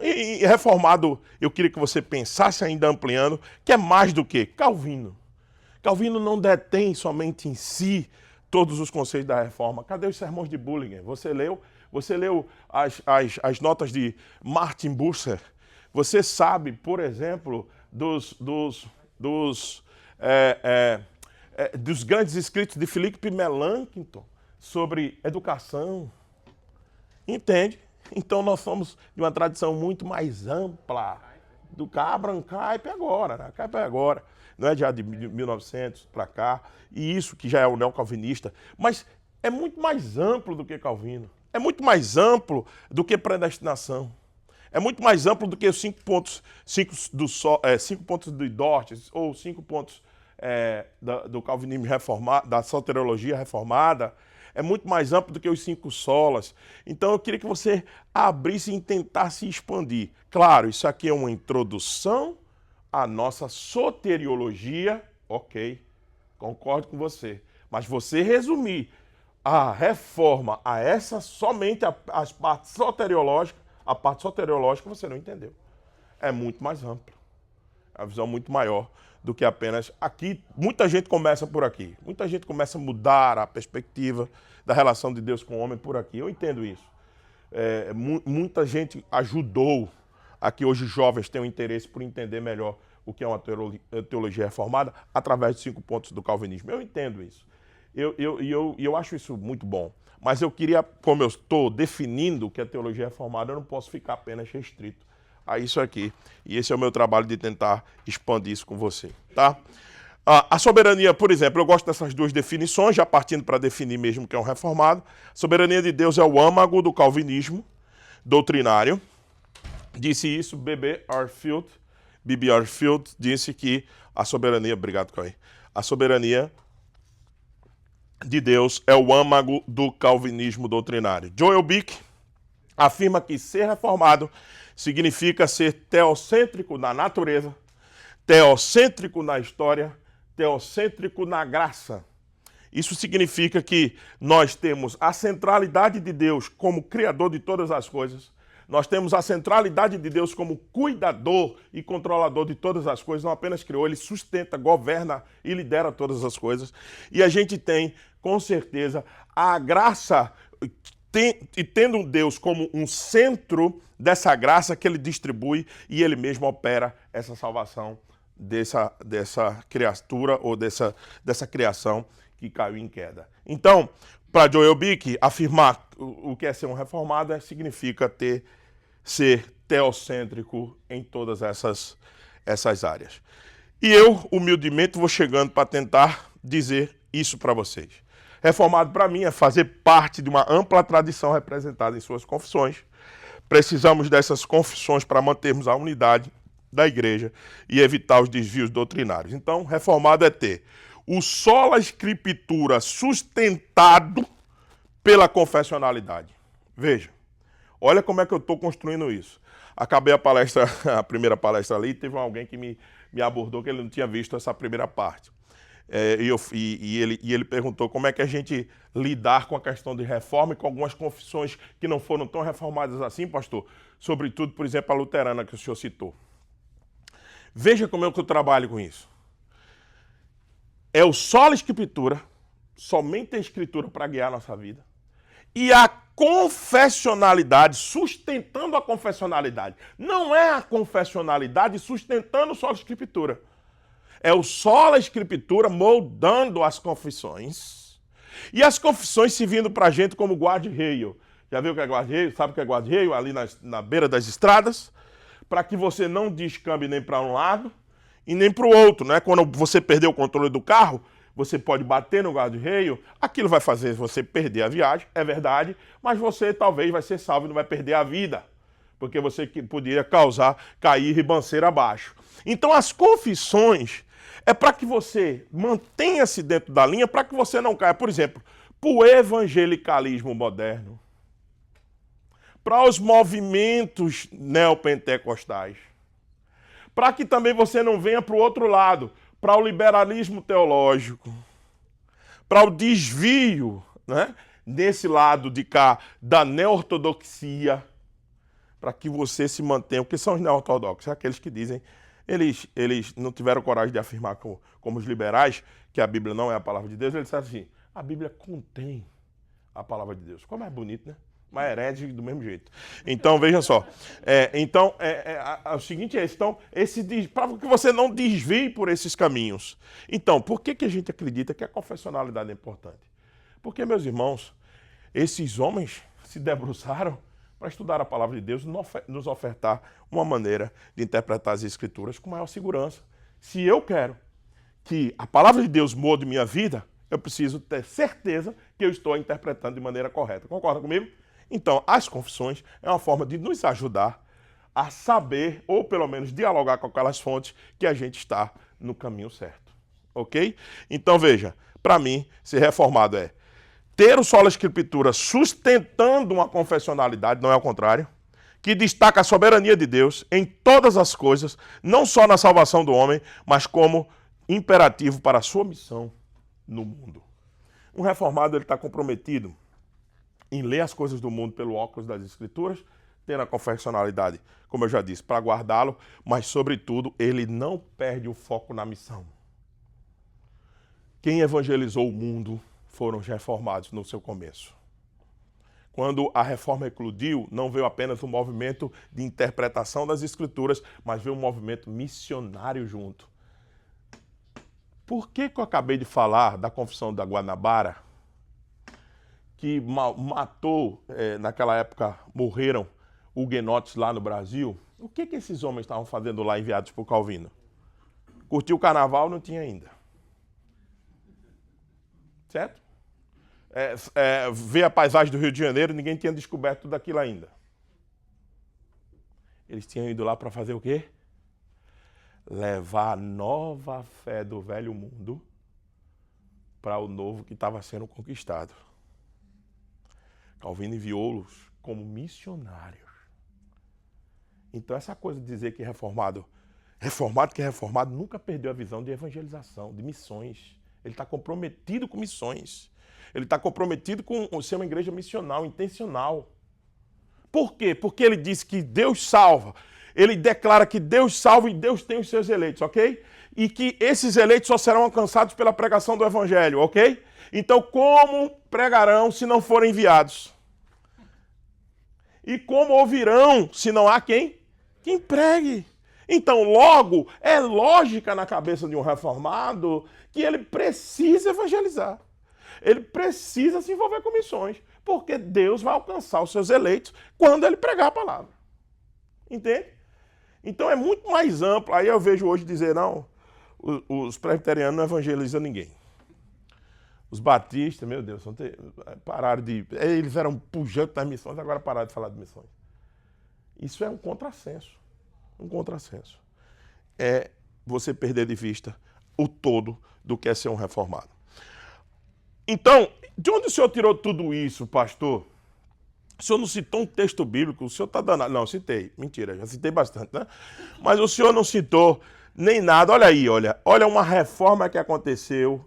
S1: e reformado, eu queria que você pensasse ainda ampliando, que é mais do que Calvino. Calvino não detém somente em si todos os conceitos da reforma. Cadê os sermões de Bullinger? Você leu as notas de Martin Bucer? Você sabe, por exemplo, dos grandes escritos de Philip Melanchthon sobre educação. Entende? Então nós somos de uma tradição muito mais ampla do que Abraham Kuyper agora, né? Kuyper agora, não é já de 1900 para cá, e isso que já é o neocalvinista, mas é muito mais amplo do que Calvino, é muito mais amplo do que predestinação, é muito mais amplo do que os 5 pontos, 5 pontos de Dort, ou 5 pontos do calvinismo reformado, da soteriologia reformada. É muito mais amplo do que os 5 solas. Então eu queria que você abrisse e tentasse expandir. Claro, isso aqui é uma introdução à nossa soteriologia. Ok, concordo com você. Mas você resumir a reforma a essa somente as partes soteriológicas, a parte soteriológica você não entendeu. É muito mais amplo. É uma visão muito maior do que apenas aqui. Muita gente começa por aqui. Muita gente começa a mudar a perspectiva da relação de Deus com o homem por aqui. Eu entendo isso. Muita gente ajudou a que hoje jovens tenham interesse por entender melhor o que é uma teologia reformada através de 5 pontos do calvinismo. Eu entendo isso. Eu acho isso muito bom. Mas eu queria, como eu estou definindo o que é teologia reformada, eu não posso ficar apenas restrito a isso aqui. E esse é o meu trabalho de tentar expandir isso com você, tá? A soberania, por exemplo, eu gosto dessas 2 definições, já partindo para definir mesmo o que é um reformado. A soberania de Deus é o âmago do calvinismo doutrinário. Disse isso B.B. Arfield disse que a soberania, obrigado, Cauê, a soberania de Deus é o âmago do calvinismo doutrinário. Joel Bick afirma que ser reformado significa ser teocêntrico na natureza, teocêntrico na história, teocêntrico na graça. Isso significa que nós temos a centralidade de Deus como criador de todas as coisas, nós temos a centralidade de Deus como cuidador e controlador de todas as coisas, não apenas criou, ele sustenta, governa e lidera todas as coisas. E a gente tem, com certeza, a graça, e tendo um Deus como um centro dessa graça que ele distribui e ele mesmo opera essa salvação dessa criatura ou dessa criação que caiu em queda. Então, para Joel Bick, afirmar o que é ser um reformado significa ser teocêntrico em todas essas áreas. E eu, humildemente, vou chegando para tentar dizer isso para vocês. Reformado, para mim, é fazer parte de uma ampla tradição representada em suas confissões. Precisamos dessas confissões para mantermos a unidade da igreja e evitar os desvios doutrinários. Então, reformado é ter o sola escritura sustentado pela confessionalidade. Veja, olha como é que eu estou construindo isso. Acabei a palestra, a primeira palestra ali, teve alguém que me abordou que ele não tinha visto essa primeira parte. Ele perguntou como é que a gente lidar com a questão de reforma e com algumas confissões que não foram tão reformadas assim, pastor. Sobretudo, por exemplo, a luterana que o senhor citou. Veja como é que eu trabalho com isso. É o sola escritura, somente a escritura para guiar a nossa vida. E a confessionalidade, sustentando a confessionalidade. Não é a confessionalidade sustentando só a Escritura. É o sola Escritura moldando as confissões. E as confissões servindo para a gente como guarda-reio. Já viu o que é guarda-reio? Sabe o que é guarda-reio? Ali na beira das estradas. Para que você não descambe nem para um lado e nem para o outro. Né? Quando você perder o controle do carro, você pode bater no guarda-reio. Aquilo vai fazer você perder a viagem, é verdade. Mas você talvez vai ser salvo e não vai perder a vida. Porque você poderia cair ribanceira abaixo. Então as confissões é para que você mantenha-se dentro da linha, para que você não caia, por exemplo, para o evangelicalismo moderno, para os movimentos neopentecostais, para que também você não venha para o outro lado, para o liberalismo teológico, para o desvio, né, desse lado de cá da neortodoxia, para que você se mantenha. O que são os neortodoxos? Aqueles que dizem, eles não tiveram coragem de afirmar como os liberais, que a Bíblia não é a palavra de Deus. Eles disseram assim, a Bíblia contém a palavra de Deus. Como é bonito, né? Mas herege do mesmo jeito. Então, veja só. O seguinte é, para que você não desvie por esses caminhos. Então, por que a gente acredita que a confessionalidade é importante? Porque, meus irmãos, esses homens se debruçaram para estudar a palavra de Deus e nos ofertar uma maneira de interpretar as Escrituras com maior segurança. Se eu quero que a palavra de Deus molde minha vida, eu preciso ter certeza que eu estou interpretando de maneira correta. Concorda comigo? Então, as confissões é uma forma de nos ajudar a saber, ou pelo menos dialogar com aquelas fontes que a gente está no caminho certo. Ok? Então, veja, para mim, ser reformado é ter o sola Escritura sustentando uma confessionalidade, não é o contrário, que destaca a soberania de Deus em todas as coisas, não só na salvação do homem, mas como imperativo para a sua missão no mundo. Um reformado ele está comprometido em ler as coisas do mundo pelo óculos das Escrituras, tendo a confessionalidade, como eu já disse, para guardá-lo, mas, sobretudo, ele não perde o foco na missão. Quem evangelizou o mundo foram os reformados no seu começo. Quando a reforma eclodiu, não veio apenas um movimento de interpretação das Escrituras, mas veio um movimento missionário junto. Por que eu acabei de falar da Confissão da Guanabara, que matou, naquela época, morreram huguenotes lá no Brasil? O que esses homens estavam fazendo lá enviados por Calvino? Curtir o carnaval não tinha ainda. Certo? Ver a paisagem do Rio de Janeiro, ninguém tinha descoberto tudo aquilo ainda. Eles tinham ido lá para fazer o quê? Levar a nova fé do velho mundo para o novo que estava sendo conquistado. Calvino enviou-los como missionários. Então essa coisa de dizer que reformado que é reformado, nunca perdeu a visão de evangelização, de missões. Ele está comprometido com missões. Ele está comprometido com ser uma igreja missional, intencional. Por quê? Porque ele diz que Deus salva. Ele declara que Deus salva e Deus tem os seus eleitos, ok? E que esses eleitos só serão alcançados pela pregação do Evangelho, ok? Então, como pregarão se não forem enviados? E como ouvirão se não há quem pregue? Então, logo, é lógica na cabeça de um reformado que ele precisa evangelizar. Ele precisa se envolver com missões, porque Deus vai alcançar os seus eleitos quando ele pregar a palavra. Entende? Então é muito mais amplo. Aí eu vejo hoje dizer, não, os presbiterianos não evangelizam ninguém. Os batistas, meu Deus, pararam de... Eles eram pujantes das missões, agora pararam de falar de missões. Isso é um contrassenso. Um contrassenso. É você perder de vista o todo do que é ser um reformado. Então, de onde o senhor tirou tudo isso, pastor? O senhor não citou um texto bíblico, o senhor está danado. Não, citei. Mentira, já citei bastante, né? Mas o senhor não citou nem nada. Olha aí, olha uma reforma que aconteceu,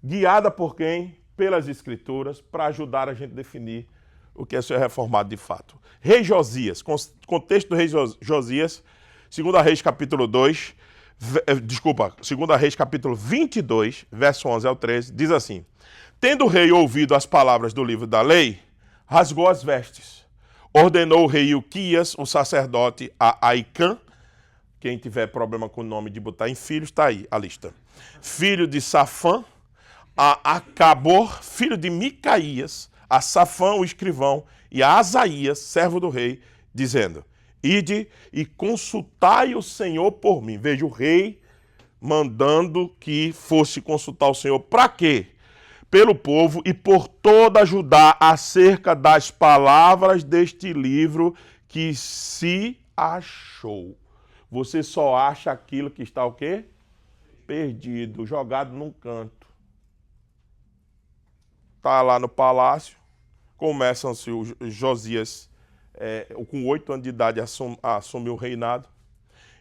S1: guiada por quem? Pelas Escrituras, para ajudar a gente a definir o que é ser reformado de fato. Rei Josias, contexto do rei Josias, 2 Reis capítulo 2, 2 Reis capítulo 22, verso 11 ao 13, diz assim: Tendo o rei ouvido as palavras do livro da lei, rasgou as vestes. Ordenou o rei Ilquias, o sacerdote, a Aicã. Quem tiver problema com o nome de botar em filhos, está aí a lista. Filho de Safã, a Acabor, filho de Micaías, a Safã, o escrivão, e a Asaías, servo do rei, dizendo: ide e consultai o Senhor por mim. Veja, o rei mandando que fosse consultar o Senhor. Para quê? Pelo povo e por toda Judá acerca das palavras deste livro que se achou. Você só acha aquilo que está o quê? Perdido, jogado num canto. Está lá no palácio, começam-se o Josias, com 8 anos de idade, assume o reinado,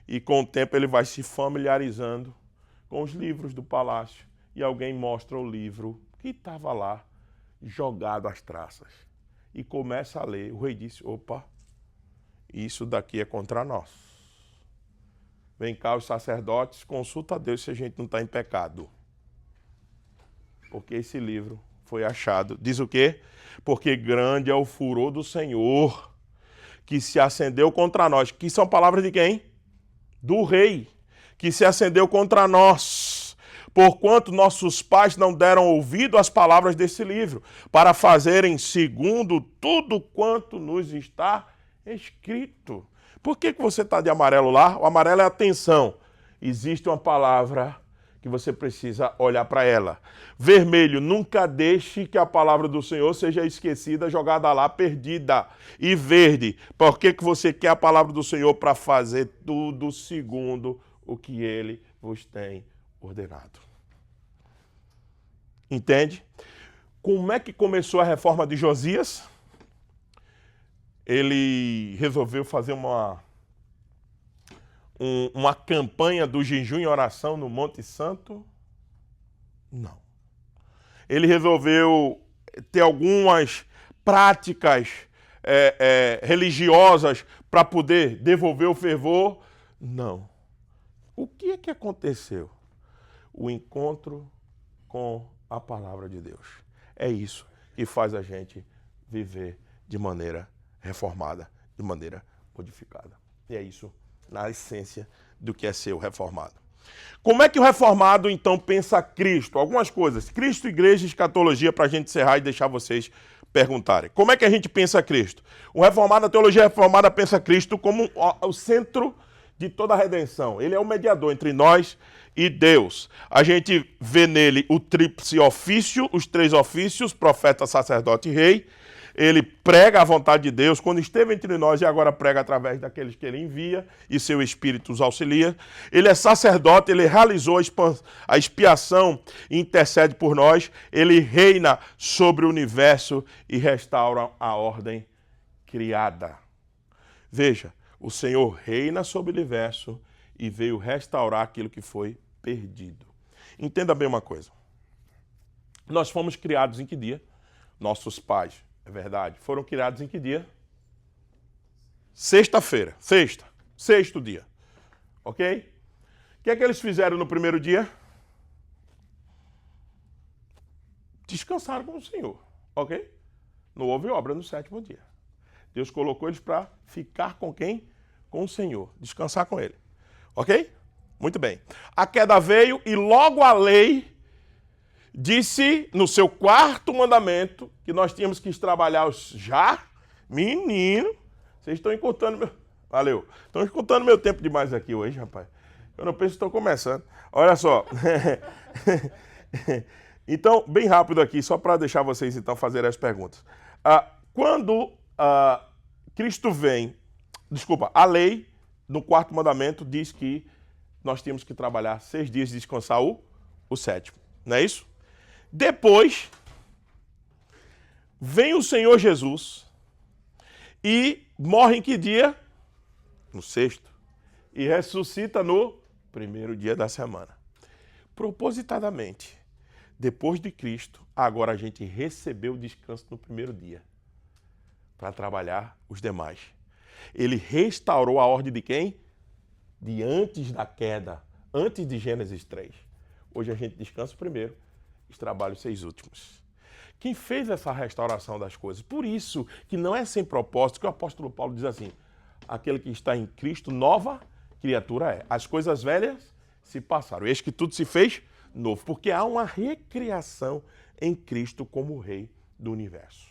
S1: e com o tempo ele vai se familiarizando com os livros do palácio, e alguém mostra o livro que estava lá, jogado às traças, e começa a ler. O rei disse: opa, isso daqui é contra nós. Vem cá os sacerdotes, consulta a Deus se a gente não está em pecado. Porque esse livro foi achado. Diz o quê? Porque grande é o furor do Senhor, que se acendeu contra nós. Que são palavras de quem? Do rei, que se acendeu contra nós. Porquanto nossos pais não deram ouvido às palavras desse livro, para fazerem segundo tudo quanto nos está escrito. Por que você está de amarelo lá? O amarelo é atenção. Existe uma palavra que você precisa olhar para ela. Vermelho, nunca deixe que a palavra do Senhor seja esquecida, jogada lá, perdida. E verde, por que você quer a palavra do Senhor? Para fazer tudo segundo o que Ele vos tem ordenado. Entende? Como é que começou a reforma de Josias? Ele resolveu fazer uma campanha do jejum e oração no Monte Santo? Não. Ele resolveu ter algumas práticas religiosas para poder devolver o fervor? Não. O que é que aconteceu? O encontro com a palavra de Deus. É isso que faz a gente viver de maneira reformada, de maneira modificada. E é isso na essência do que é ser o reformado. Como é que o reformado, então, pensa Cristo? Algumas coisas. Cristo, igreja e escatologia, para a gente encerrar e deixar vocês perguntarem. Como é que a gente pensa Cristo? O reformado, a teologia reformada pensa Cristo como o centro de toda a redenção. Ele é o mediador entre nós e Deus. A gente vê nele o tríplice ofício, os 3 ofícios, profeta, sacerdote e rei. Ele prega a vontade de Deus quando esteve entre nós e agora prega através daqueles que ele envia e seu Espírito os auxilia. Ele é sacerdote, ele realizou a expiação e intercede por nós. Ele reina sobre o universo e restaura a ordem criada. Veja, o Senhor reina sobre o universo e veio restaurar aquilo que foi perdido. Entenda bem uma coisa. Nós fomos criados em que dia? Nossos pais, é verdade, foram criados em que dia? Sexta-feira. Sexto dia. Ok? O que é que eles fizeram no primeiro dia? Descansaram com o Senhor. Ok? Não houve obra no 7º dia. Deus colocou eles para ficar com quem? Com o Senhor. Descansar com Ele. Ok? Muito bem. A queda veio e logo a lei disse no seu 4º mandamento que nós tínhamos que trabalhar já. Menino, vocês estão encurtando meu... Valeu. Estão encurtando meu tempo demais aqui hoje, rapaz. Eu não penso que estou começando. Olha só. Então, bem rápido aqui, só para deixar vocês então fazerem as perguntas. Quando Cristo vem, a lei no 4º mandamento diz que nós temos que trabalhar 6 dias e descansar o 7º. Não é isso? Depois, vem o Senhor Jesus e morre em que dia? No 6º. E ressuscita no 1º dia da semana. Propositadamente, depois de Cristo, agora a gente recebeu o descanso no 1º dia para trabalhar os demais. Ele restaurou a ordem de quem? De antes da queda, antes de Gênesis 3. Hoje a gente descansa o primeiro e trabalha os 6 últimos. quem fez essa restauração das coisas. Por isso que não é sem propósito que o apóstolo Paulo diz assim, aquele que está em Cristo, nova criatura é. As coisas velhas se passaram, eis que tudo se fez novo, porque há uma recriação em Cristo como Rei do universo.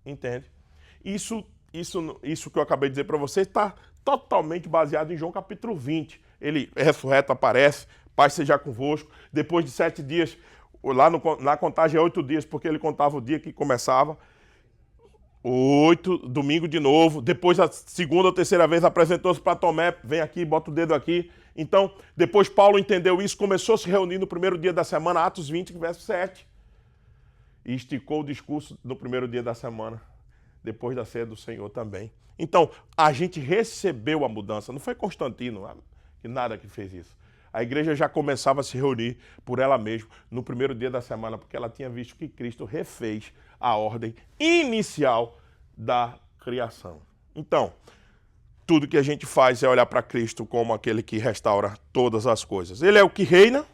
S1: Entende? Isso que eu acabei de dizer para você está totalmente baseado em João capítulo 20. Ele ressurreto, aparece, paz seja convosco. Depois de 7 dias, na contagem é 8 dias, porque ele contava o dia que começava. 8, domingo de novo. Depois, a segunda ou terceira vez, apresentou-se para Tomé. Vem aqui, bota o dedo aqui. Então, depois Paulo entendeu isso, começou a se reunir no primeiro dia da semana, Atos 20, verso 7. E esticou o discurso no primeiro dia da semana, depois da ceia do Senhor também. Então, a gente recebeu a mudança. Não foi Constantino, que nada que fez isso. A igreja já começava a se reunir por ela mesma no primeiro dia da semana, porque ela tinha visto que Cristo refez a ordem inicial da criação. Então, tudo que a gente faz é olhar para Cristo como aquele que restaura todas as coisas. Ele é o que reina,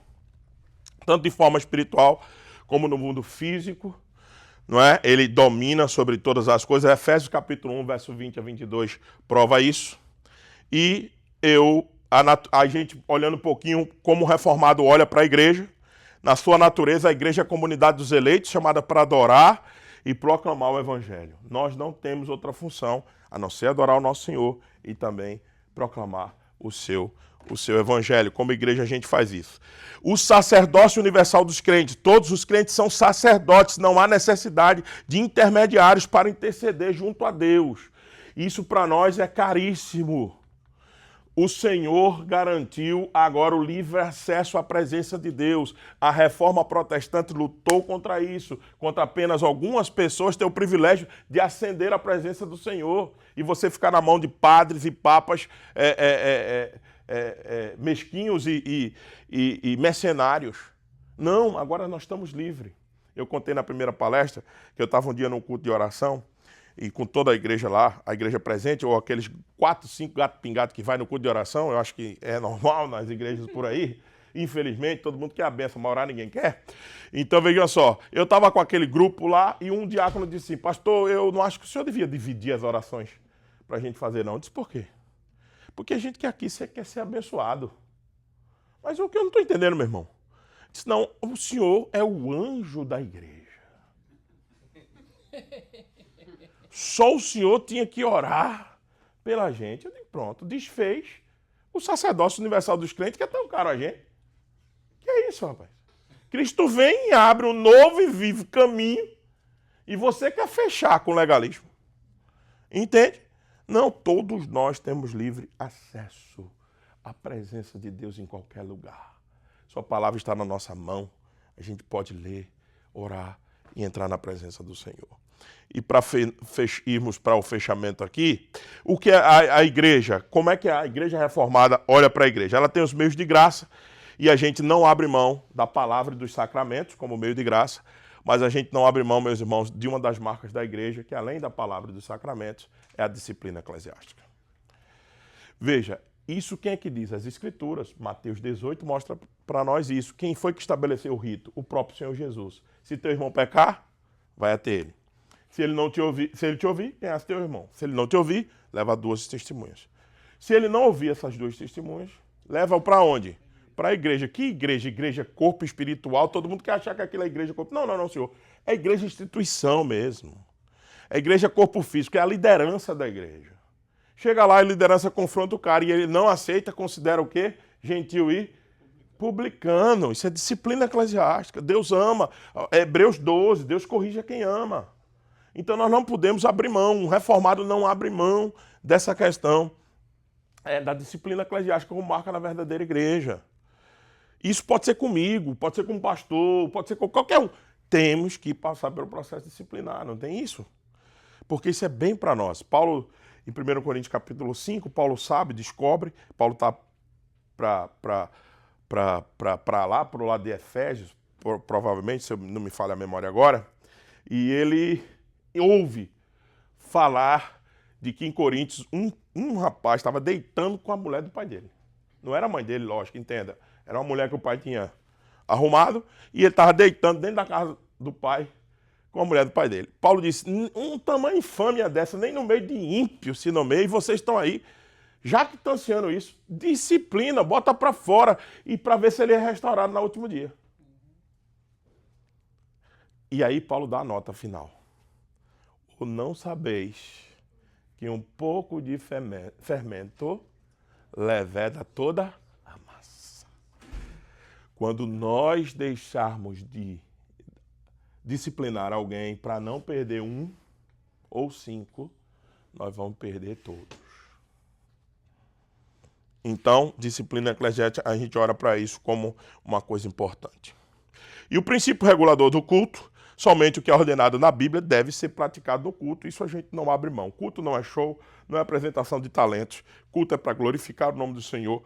S1: tanto de forma espiritual como no mundo físico, não é? Ele domina sobre todas as coisas. Efésios capítulo 1, verso 20 a 22 prova isso. E a gente olhando um pouquinho como o reformado olha para a igreja, na sua natureza a igreja é a comunidade dos eleitos, chamada para adorar e proclamar o evangelho. Nós não temos outra função a não ser adorar o nosso Senhor e também proclamar o seu evangelho. Como igreja a gente faz isso. O sacerdócio universal dos crentes. Todos os crentes são sacerdotes. Não há necessidade de intermediários para interceder junto a Deus. Isso para nós é caríssimo. O Senhor garantiu agora o livre acesso à presença de Deus. A reforma protestante lutou contra isso, contra apenas algumas pessoas ter o privilégio de ascender à presença do Senhor e você ficar na mão de padres e papas mesquinhos e mercenários. Não, agora nós estamos livres. Eu contei na primeira palestra que eu estava um dia num culto de oração e com toda a igreja lá, a igreja presente, ou aqueles 4, 5 gatos pingados que vai no culto de oração, eu acho que é normal nas igrejas por aí. Infelizmente, todo mundo quer a benção, mas orar ninguém quer. Então, veja só, eu estava com aquele grupo lá e um diácono disse assim, pastor, eu não acho que o senhor devia dividir as orações para a gente fazer, não. Eu disse, por quê? Porque a gente que aqui quer ser abençoado. Mas o que eu não estou entendendo, meu irmão? Eu disse, não, o senhor é o anjo da igreja. Só o Senhor tinha que orar pela gente. Eu digo, pronto, desfez o sacerdócio universal dos crentes, que é tão caro a gente. Que é isso, rapaz? Cristo vem e abre um novo e vivo caminho e você quer fechar com legalismo. Entende? Não, todos nós temos livre acesso à presença de Deus em qualquer lugar. Sua palavra está na nossa mão. A gente pode ler, orar e entrar na presença do Senhor. E para irmos para o fechamento aqui, o que é a igreja? Como é que a igreja reformada olha para a igreja? Ela tem os meios de graça e a gente não abre mão da palavra e dos sacramentos como meio de graça, mas a gente não abre mão, meus irmãos, de uma das marcas da igreja, que além da palavra e dos sacramentos, é a disciplina eclesiástica. Veja, isso quem é que diz? As Escrituras. Mateus 18 mostra para nós isso. Quem foi que estabeleceu o rito? O próprio Senhor Jesus. Se teu irmão pecar, vai até ele. Se ele te ouvir, conhece teu irmão. Se ele não te ouvir, leva 2 testemunhas. Se ele não ouvir essas 2 testemunhas, leva-o para onde? Para a igreja. Que igreja? Igreja corpo espiritual. Todo mundo quer achar que aquilo é igreja corpo. Não, senhor. É igreja instituição mesmo. É igreja corpo físico. É a liderança da igreja. Chega lá e a liderança confronta o cara e ele não aceita, considera o quê? Gentil e publicano. Isso é disciplina eclesiástica. Deus ama. Hebreus 12. Deus corrige a quem ama. Então nós não podemos abrir mão, um reformado não abre mão dessa questão da disciplina eclesiástica como marca na verdadeira igreja. Isso pode ser comigo, pode ser com um pastor, pode ser com qualquer um. Temos que passar pelo processo disciplinar, não tem isso? Porque isso é bem para nós. Paulo, em 1 Coríntios capítulo 5, Paulo sabe, descobre, Paulo está para lá, para o lado de Efésios, provavelmente, se eu não me falha a memória agora, e ele ouve falar de que em Coríntios um rapaz estava deitando com a mulher do pai dele. Não era a mãe dele, lógico, entenda. Era uma mulher que o pai tinha arrumado e ele estava deitando dentro da casa do pai com a mulher do pai dele. Paulo disse, um tamanho infâmia dessa, nem no meio de ímpio se nomeia, e vocês estão aí, já que estão ansiando isso, disciplina, bota para fora, e para ver se ele é restaurado no último dia. E aí Paulo dá a nota final. Ou não sabeis que um pouco de fermento leveda toda a massa. Quando nós deixarmos de disciplinar alguém para não perder 1 ou 5, nós vamos perder todos. Então, disciplina eclesiástica, a gente olha para isso como uma coisa importante. E o princípio regulador do culto, somente o que é ordenado na Bíblia deve ser praticado no culto. Isso a gente não abre mão. Culto não é show, não é apresentação de talentos. Culto é para glorificar o nome do Senhor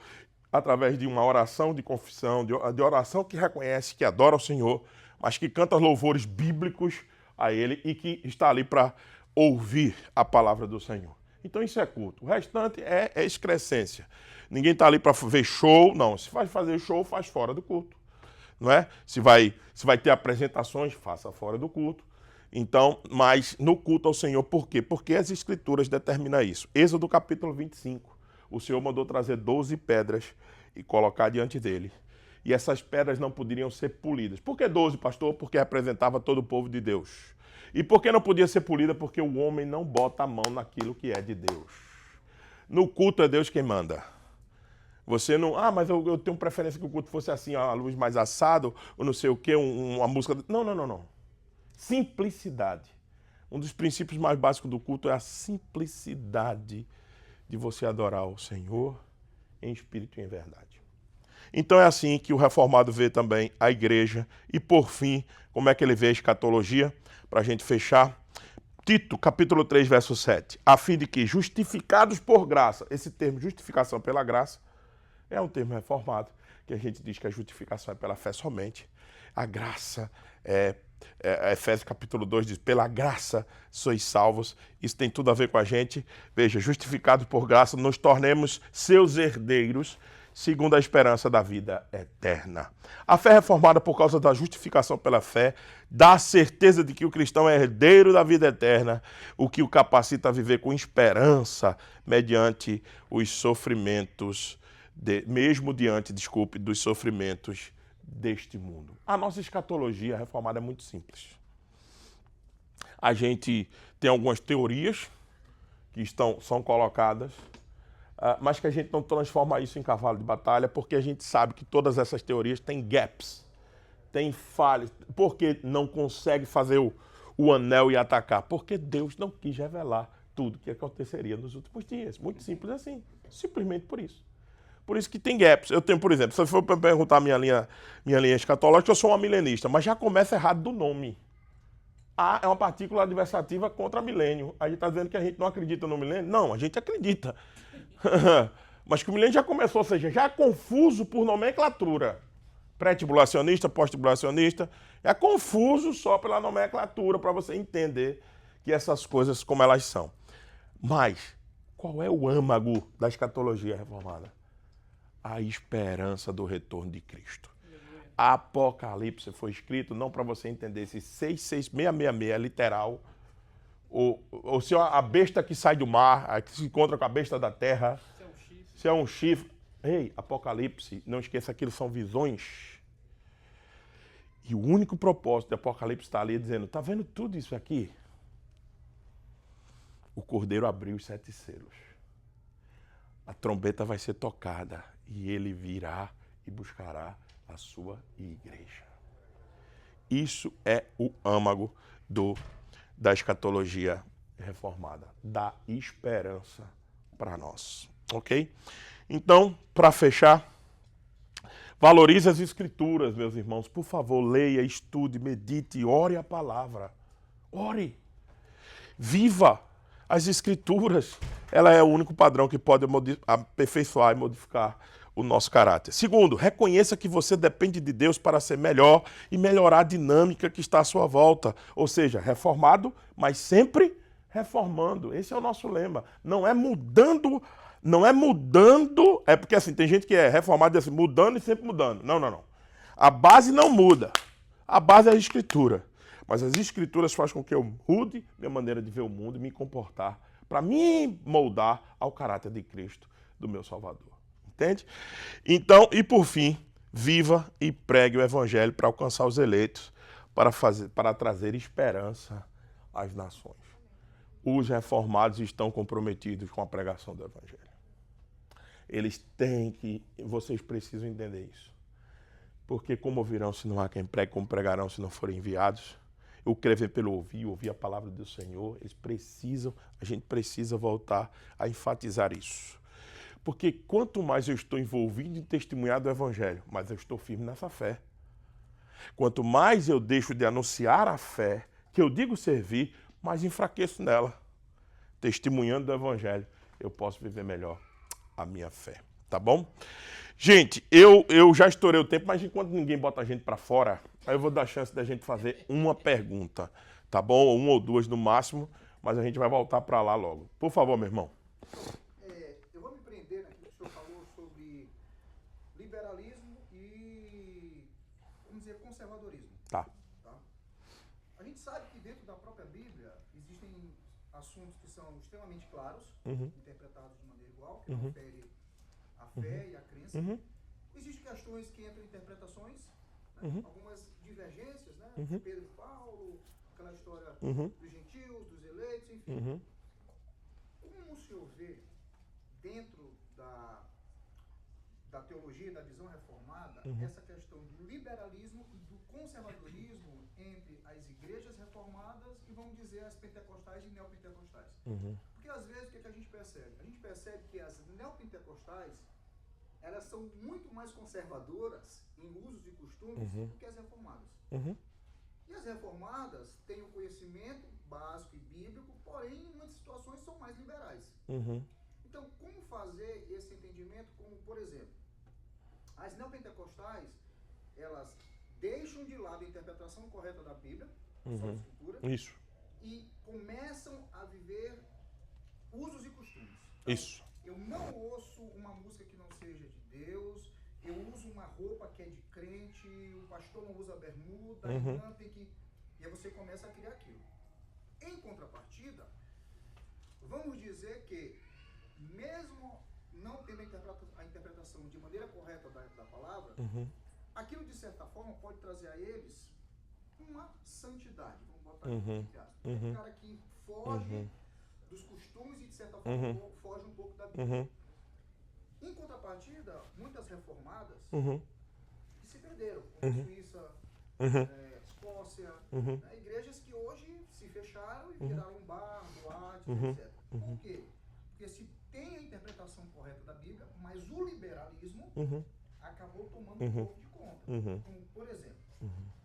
S1: através de uma oração de confissão, de oração que reconhece, que adora o Senhor, mas que canta louvores bíblicos a Ele e que está ali para ouvir a palavra do Senhor. Então isso é culto. O restante é excrescência. Ninguém está ali para ver show, não. Se vai fazer show, faz fora do culto. Não é? Se vai ter apresentações, faça fora do culto. Então, mas no culto ao Senhor, por quê? Porque as Escrituras determinam isso. Êxodo capítulo 25, o Senhor mandou trazer 12 pedras e colocar diante dele. E essas pedras não poderiam ser polidas. Por que 12, pastor? Porque representava todo o povo de Deus. E por que não podia ser polida? Porque o homem não bota a mão naquilo que é de Deus. No culto é Deus quem manda. Você não, mas eu tenho preferência que o culto fosse assim, a luz mais assado, ou não sei o quê, uma música... Não. Simplicidade. Um dos princípios mais básicos do culto é a simplicidade de você adorar o Senhor em espírito e em verdade. Então é assim que o reformado vê também a igreja. E por fim, como é que ele vê a escatologia? Para a gente fechar, Tito, capítulo 3, verso 7. A fim de que, justificados por graça, esse termo justificação pela graça, é um termo reformado, que a gente diz que a justificação é pela fé somente. A graça, Efésios capítulo 2 diz, pela graça sois salvos. Isso tem tudo a ver com a gente. Veja, justificados por graça, nos tornemos seus herdeiros, segundo a esperança da vida eterna. A fé reformada por causa da justificação pela fé dá a certeza de que o cristão é herdeiro da vida eterna, o que o capacita a viver com esperança mediante os sofrimentos, mesmo diante, dos sofrimentos deste mundo. A nossa escatologia reformada é muito simples. A gente tem algumas teorias que são colocadas, mas que a gente não transforma isso em cavalo de batalha, porque a gente sabe que todas essas teorias têm gaps, têm falhas. Por que não consegue fazer o anel e atacar? Porque Deus não quis revelar tudo que aconteceria nos últimos dias. Muito simples assim, simplesmente por isso. Por isso que tem gaps. Eu tenho, por exemplo, se for para perguntar minha linha escatológica, eu sou uma milenista, mas já começa errado do nome. A é uma partícula adversativa contra milênio. A gente está dizendo que a gente não acredita no milênio? Não, a gente acredita. Mas que o milênio já começou, ou seja, já é confuso por nomenclatura. Pré-tribulacionista, pós-tribulacionista. É confuso só pela nomenclatura, para você entender que essas coisas como elas são. Mas qual é o âmago da escatologia reformada? A esperança do retorno de Cristo. Apocalipse foi escrito não para você entender se 66666 é literal, ou se é a besta que sai do mar, que se encontra com a besta da terra, se é um chifre. Ei, Apocalipse, não esqueça, aquilo são visões. E o único propósito de Apocalipse está ali dizendo, tá vendo tudo isso aqui? O Cordeiro abriu os 7 selos. A trombeta vai ser tocada e ele virá e buscará a sua igreja. Isso é o âmago da escatologia reformada, da esperança para nós, ok? Então, para fechar, valorize as escrituras, meus irmãos. Por favor, leia, estude, medite, ore a palavra. Ore. Viva as escrituras. Ela é o único padrão que pode aperfeiçoar e modificar o nosso caráter. Segundo, reconheça que você depende de Deus para ser melhor e melhorar a dinâmica que está à sua volta. Ou seja, reformado, mas sempre reformando. Esse é o nosso lema. Não é mudando, é porque assim, tem gente que é reformado assim, mudando e sempre mudando. Não. A base não muda. A base é a escritura. Mas as Escrituras fazem com que eu mude minha maneira de ver o mundo e me comportar para me moldar ao caráter de Cristo, do meu Salvador. Entende? Então, e por fim, viva e pregue o Evangelho para alcançar os eleitos, para trazer esperança às nações. Os reformados estão comprometidos com a pregação do Evangelho. Vocês precisam entender isso. Porque como ouvirão se não há quem pregue, como pregarão se não forem enviados? O crer pelo ouvir a palavra do Senhor, a gente precisa voltar a enfatizar isso. Porque quanto mais eu estou envolvido em testemunhar do Evangelho, mais eu estou firme nessa fé. Quanto mais eu deixo de anunciar a fé, que eu digo servir, mais enfraqueço nela. Testemunhando do Evangelho, eu posso viver melhor a minha fé. Tá bom? Gente, eu já estourei o tempo, mas enquanto ninguém bota a gente para fora, aí eu vou dar chance da gente fazer uma pergunta, tá bom? Ou uma ou duas no máximo, mas a gente vai voltar para lá logo. Por favor, meu irmão.
S2: Eu vou me prender naquilo que o senhor falou sobre liberalismo e, vamos dizer, conservadorismo.
S1: Tá.
S2: A gente sabe que dentro da própria Bíblia existem assuntos que são extremamente claros, interpretados de maneira igual, que confere a fé e a crença. Existem questões que entram em interpretações, né? Algumas divergências, né? Pedro e Paulo, aquela história dos gentios, dos eleitos, enfim. Como o senhor vê dentro da teologia, da visão reformada, essa questão do liberalismo e do conservadorismo entre as igrejas reformadas e, vamos dizer, as pentecostais e neopentecostais? Porque às vezes o que a gente percebe? A gente percebe que as neopentecostais, elas são muito mais conservadoras em usos e costumes do que as reformadas. E as reformadas têm o conhecimento básico e bíblico, porém, em muitas situações são mais liberais. Então, como fazer esse entendimento? Como, por exemplo, as neopentecostais, elas deixam de lado a interpretação correta da Bíblia, só a Escritura,
S1: Isso.
S2: e começam a viver usos e costumes.
S1: Então, isso.
S2: Eu não ouço uma música que não seja de Deus, eu uso uma roupa que é de crente, o pastor não usa bermuda, a irmã tem que... E aí você começa a criar aquilo. Em contrapartida, vamos dizer que, mesmo não tendo a interpretação de maneira correta da palavra, aquilo de certa forma pode trazer a eles uma santidade, vamos botar aqui entre aspas. Um cara que foge dos costumes e de certa forma foge um pouco da Bíblia. Em contrapartida, muitas reformadas que se perderam, como Suíça, Escócia, né, igrejas que hoje se fecharam e viraram um bar, boate, etc. Por quê? Porque se tem a interpretação correta da Bíblia, mas o liberalismo acabou tomando um pouco de conta. Como, por exemplo,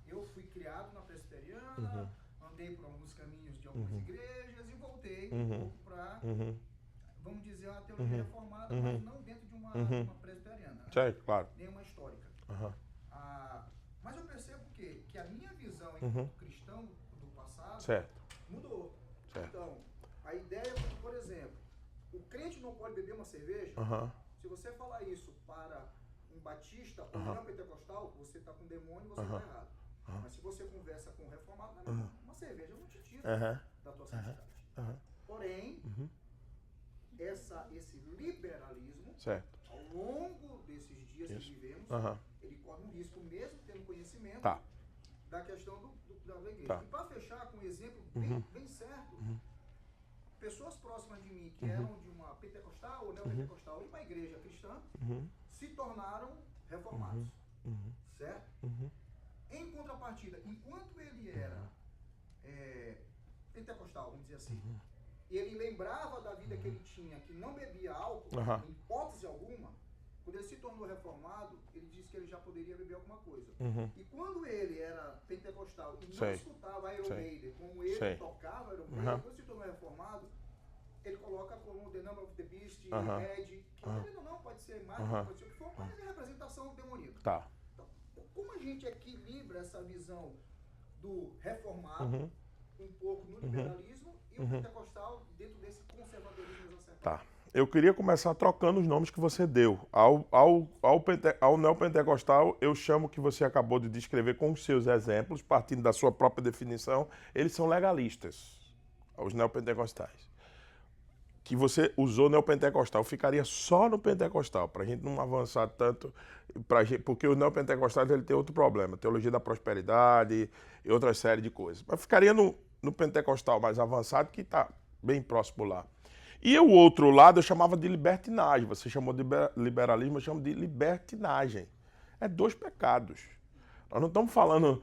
S2: eu fui criado na presbiteriana, andei por alguns caminhos de algumas igrejas e voltei um pouco para, vamos dizer, uma teologia reformada, mas não dentro de uma presbiteriana, né?
S1: Certo, claro.
S2: Nem uma histórica. Mas eu percebo que a minha visão enquanto cristão do passado mudou.
S1: Certo.
S2: Então, a ideia é que, por exemplo, o crente não pode beber uma cerveja. Se você falar isso para um batista ou um neopentecostal, você está com demônio e você está errado. Mas se você conversa com um reformado, uma cerveja não te tira da tua santidade. Porém, esse liberalismo, ao longo desses dias que vivemos, ele corre um risco, mesmo tendo conhecimento da questão da igreja. E para fechar com um exemplo bem certo, pessoas próximas de mim, que eram de uma pentecostal ou neopentecostal e uma igreja cristã, se tornaram reformados. Certo? Em contrapartida, enquanto ele era pentecostal, vamos dizer assim, e ele lembrava da vida que ele tinha, que não bebia álcool, em hipótese alguma, quando ele se tornou reformado, ele disse que ele já poderia beber alguma coisa. E quando ele era pentecostal e não escutava Iron Maiden, como ele tocava Iron Maiden, quando se tornou reformado, ele coloca como The Number of the Beast, Red, que não pode ser mais, pode ser o que for, mas é representação demoníaca. Então, como a gente equilibra essa visão do reformado, um pouco no liberalismo, e o pentecostal dentro desse conservadorismo exacerbado?
S1: eu queria começar trocando os nomes que você deu. Ao neopentecostal, eu chamo que você acabou de descrever com os seus exemplos, partindo da sua própria definição, eles são legalistas, os neopentecostais. Que você usou neopentecostal, eu ficaria só no pentecostal, para a gente não avançar tanto, porque o neopentecostal ele tem outro problema, teologia da prosperidade e outra série de coisas. Mas ficaria no pentecostal mais avançado, que está bem próximo lá. E o outro lado eu chamava de libertinagem, você chamou de liberalismo, eu chamo de libertinagem. É dois pecados. Nós não estamos falando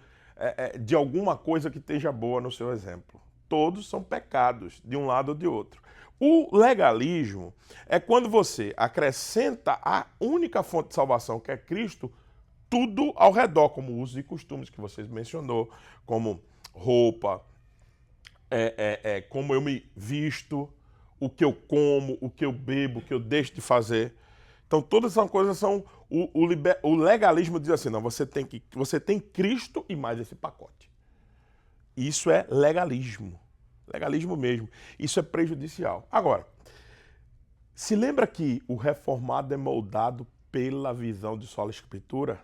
S1: de alguma coisa que esteja boa no seu exemplo. Todos são pecados, de um lado ou de outro. O legalismo é quando você acrescenta a única fonte de salvação, que é Cristo, tudo ao redor, como usos e costumes que você mencionou, como roupa, como eu me visto, o que eu como, o que eu bebo, o que eu deixo de fazer. Então todas essas coisas são... O legalismo diz assim, não, você tem Cristo e mais esse pacote. Isso é legalismo. Legalismo mesmo. Isso é prejudicial. Agora, se lembra que o reformado é moldado pela visão de sola escritura?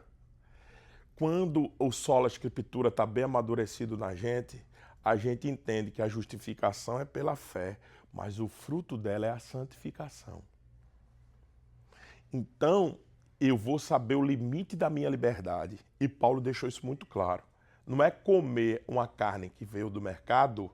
S1: Quando o sola escritura está bem amadurecido na gente, a gente entende que a justificação é pela fé, mas o fruto dela é a santificação. Então, eu vou saber o limite da minha liberdade. E Paulo deixou isso muito claro. Não é comer uma carne que veio do mercado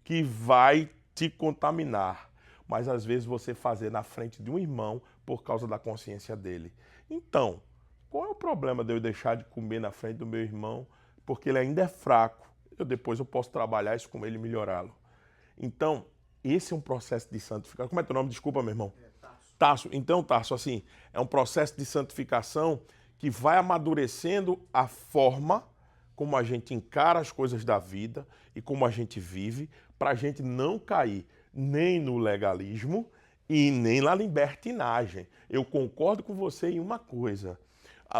S1: que vai te contaminar, mas às vezes você fazer na frente de um irmão por causa da consciência dele. Então, qual é o problema de eu deixar de comer na frente do meu irmão porque ele ainda é fraco? Depois eu posso trabalhar isso com ele e melhorá-lo. Então, esse é um processo de santificação. Como é teu nome? Desculpa, meu irmão. Tarso. Então, Tarso, assim, é um processo de santificação que vai amadurecendo a forma como a gente encara as coisas da vida e como a gente vive, para a gente não cair nem no legalismo e nem na libertinagem. Eu concordo com você em uma coisa.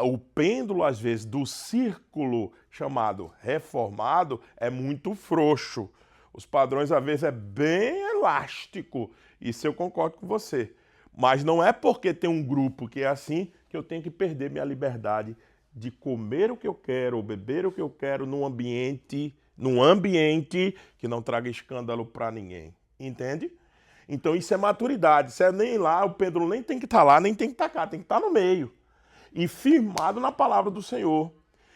S1: O pêndulo, às vezes, do círculo chamado reformado é muito frouxo. Os padrões, às vezes, é bem elástico. Isso eu concordo com você. Mas não é porque tem um grupo que é assim que eu tenho que perder minha liberdade de comer o que eu quero, ou beber o que eu quero num ambiente que não traga escândalo para ninguém. Entende? Então isso é maturidade. Isso é nem lá, o pêndulo nem tem que estar lá, nem tem que estar cá, tem que estar no meio. E firmado na palavra do Senhor.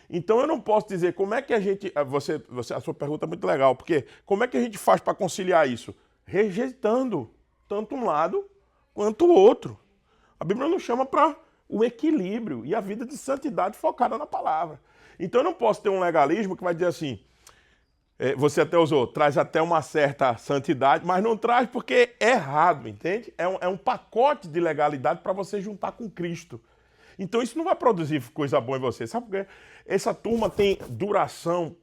S1: Então eu não posso dizer como é que a gente... a sua pergunta é muito legal, porque como é que a gente faz para conciliar isso? Rejeitando tanto um lado quanto o outro. A Bíblia nos chama para o equilíbrio e a vida de santidade focada na palavra. Então eu não posso ter um legalismo que vai dizer assim, você até usou, traz até uma certa santidade, mas não traz porque é errado, entende? É um pacote de legalidade para você juntar com Cristo. Então isso não vai produzir coisa boa em você. Sabe por quê? Essa turma tem duração,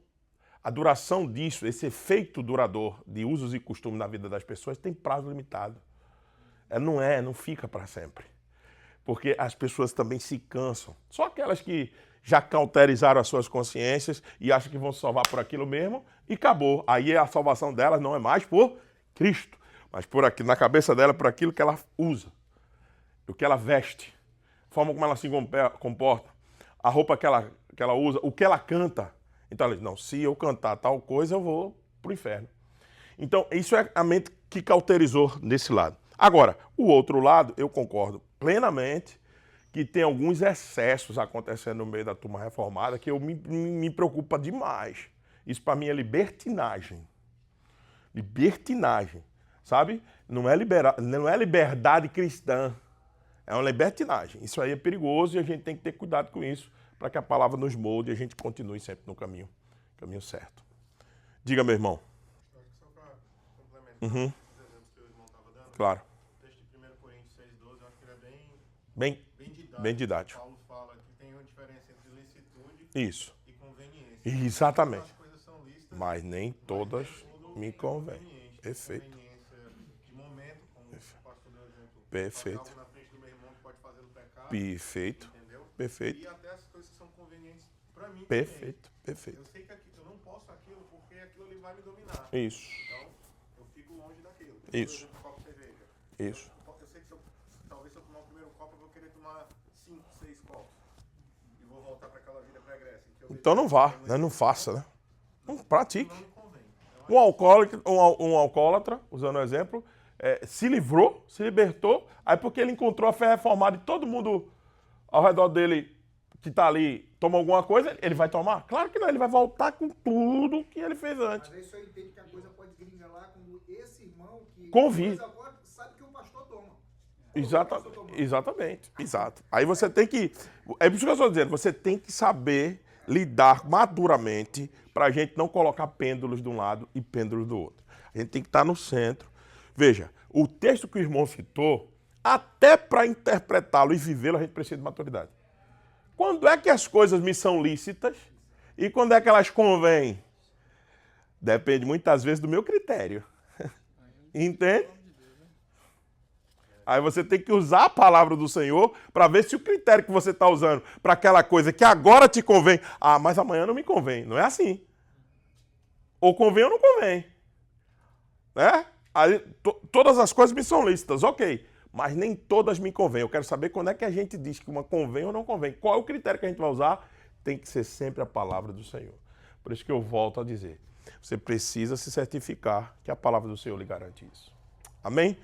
S1: a duração disso, esse efeito durador de usos e costumes na vida das pessoas tem prazo limitado. Não fica para sempre. Porque as pessoas também se cansam. Só aquelas que já cauterizaram as suas consciências e acham que vão se salvar por aquilo mesmo e acabou. Aí a salvação delas não é mais por Cristo, mas por aqui, na cabeça dela, por aquilo que ela usa, o que ela veste, a forma como ela se comporta, a roupa que ela usa, o que ela canta. Então ela diz, não, se eu cantar tal coisa, eu vou pro inferno. Então isso é a mente que cauterizou nesse lado. Agora, o outro lado, eu concordo plenamente que tem alguns excessos acontecendo no meio da turma reformada que me preocupa demais. Isso para mim é libertinagem. Libertinagem, sabe? Não é liberdade cristã, é uma libertinagem. Isso aí é perigoso e a gente tem que ter cuidado com isso para que a palavra nos molde e a gente continue sempre no caminho certo. Diga, meu irmão.
S3: Só para complementar os exemplos que o irmão estava dando.
S1: Claro.
S3: O texto de 1 Coríntios 6,12, eu acho que ele é bem didático. Paulo fala que tem uma diferença entre licitude e conveniência.
S1: Exatamente.
S3: As coisas são lícitas,
S1: mas nem todas me convêm. Perfeito.
S3: Conveniência de momento, como o pastor deu exemplo.
S1: Perfeito.
S3: Passar algo na frente do meu irmão que pode fazer no pecado.
S1: Perfeito.
S3: Entendeu?
S1: Perfeito.
S3: E até as coisas que são convenientes para mim.
S1: Perfeito.
S3: Também.
S1: Perfeito.
S3: Eu sei que eu não posso aquilo porque aquilo ali vai me dominar.
S1: Isso.
S3: Então, eu fico longe daquilo.
S1: Isso.
S3: Por exemplo, copo de cerveja.
S1: Isso.
S3: Eu sei que se copo, eu vou querer tomar 5, 6 copos. E vou voltar para aquela vida pregressa.
S1: Então não vá, né? Não faça, né? Não pratique.
S3: Não me convém.
S1: Um alcoólatra, usando o exemplo, se livrou, se libertou, aí porque ele encontrou a fé reformada e todo mundo ao redor dele que está ali toma alguma coisa, ele vai tomar? Claro que não, ele vai voltar com tudo que ele fez antes.
S2: Mas aí só entende que a coisa pode gringalar quando esse irmão que
S1: convive.
S2: Agora sabe que o pastor toma.
S1: Exatamente, exato. Aí você tem que, é por isso que eu estou dizendo, você tem que saber lidar maduramente para a gente não colocar pêndulos de um lado e pêndulos do outro. A gente tem que estar no centro. Veja, o texto que o irmão citou, até para interpretá-lo e vivê-lo, a gente precisa de maturidade. Quando é que as coisas me são lícitas e quando é que elas convêm? Depende muitas vezes do meu critério. Entende? Aí você tem que usar a palavra do Senhor para ver se o critério que você está usando para aquela coisa que agora te convém, mas amanhã não me convém. Não é assim. Ou convém ou não convém. Né? Aí, todas as coisas me são lícitas, ok. Mas nem todas me convêm. Eu quero saber quando é que a gente diz que uma convém ou não convém. Qual é o critério que a gente vai usar? Tem que ser sempre a palavra do Senhor. Por isso que eu volto a dizer. Você precisa se certificar que a palavra do Senhor lhe garante isso. Amém?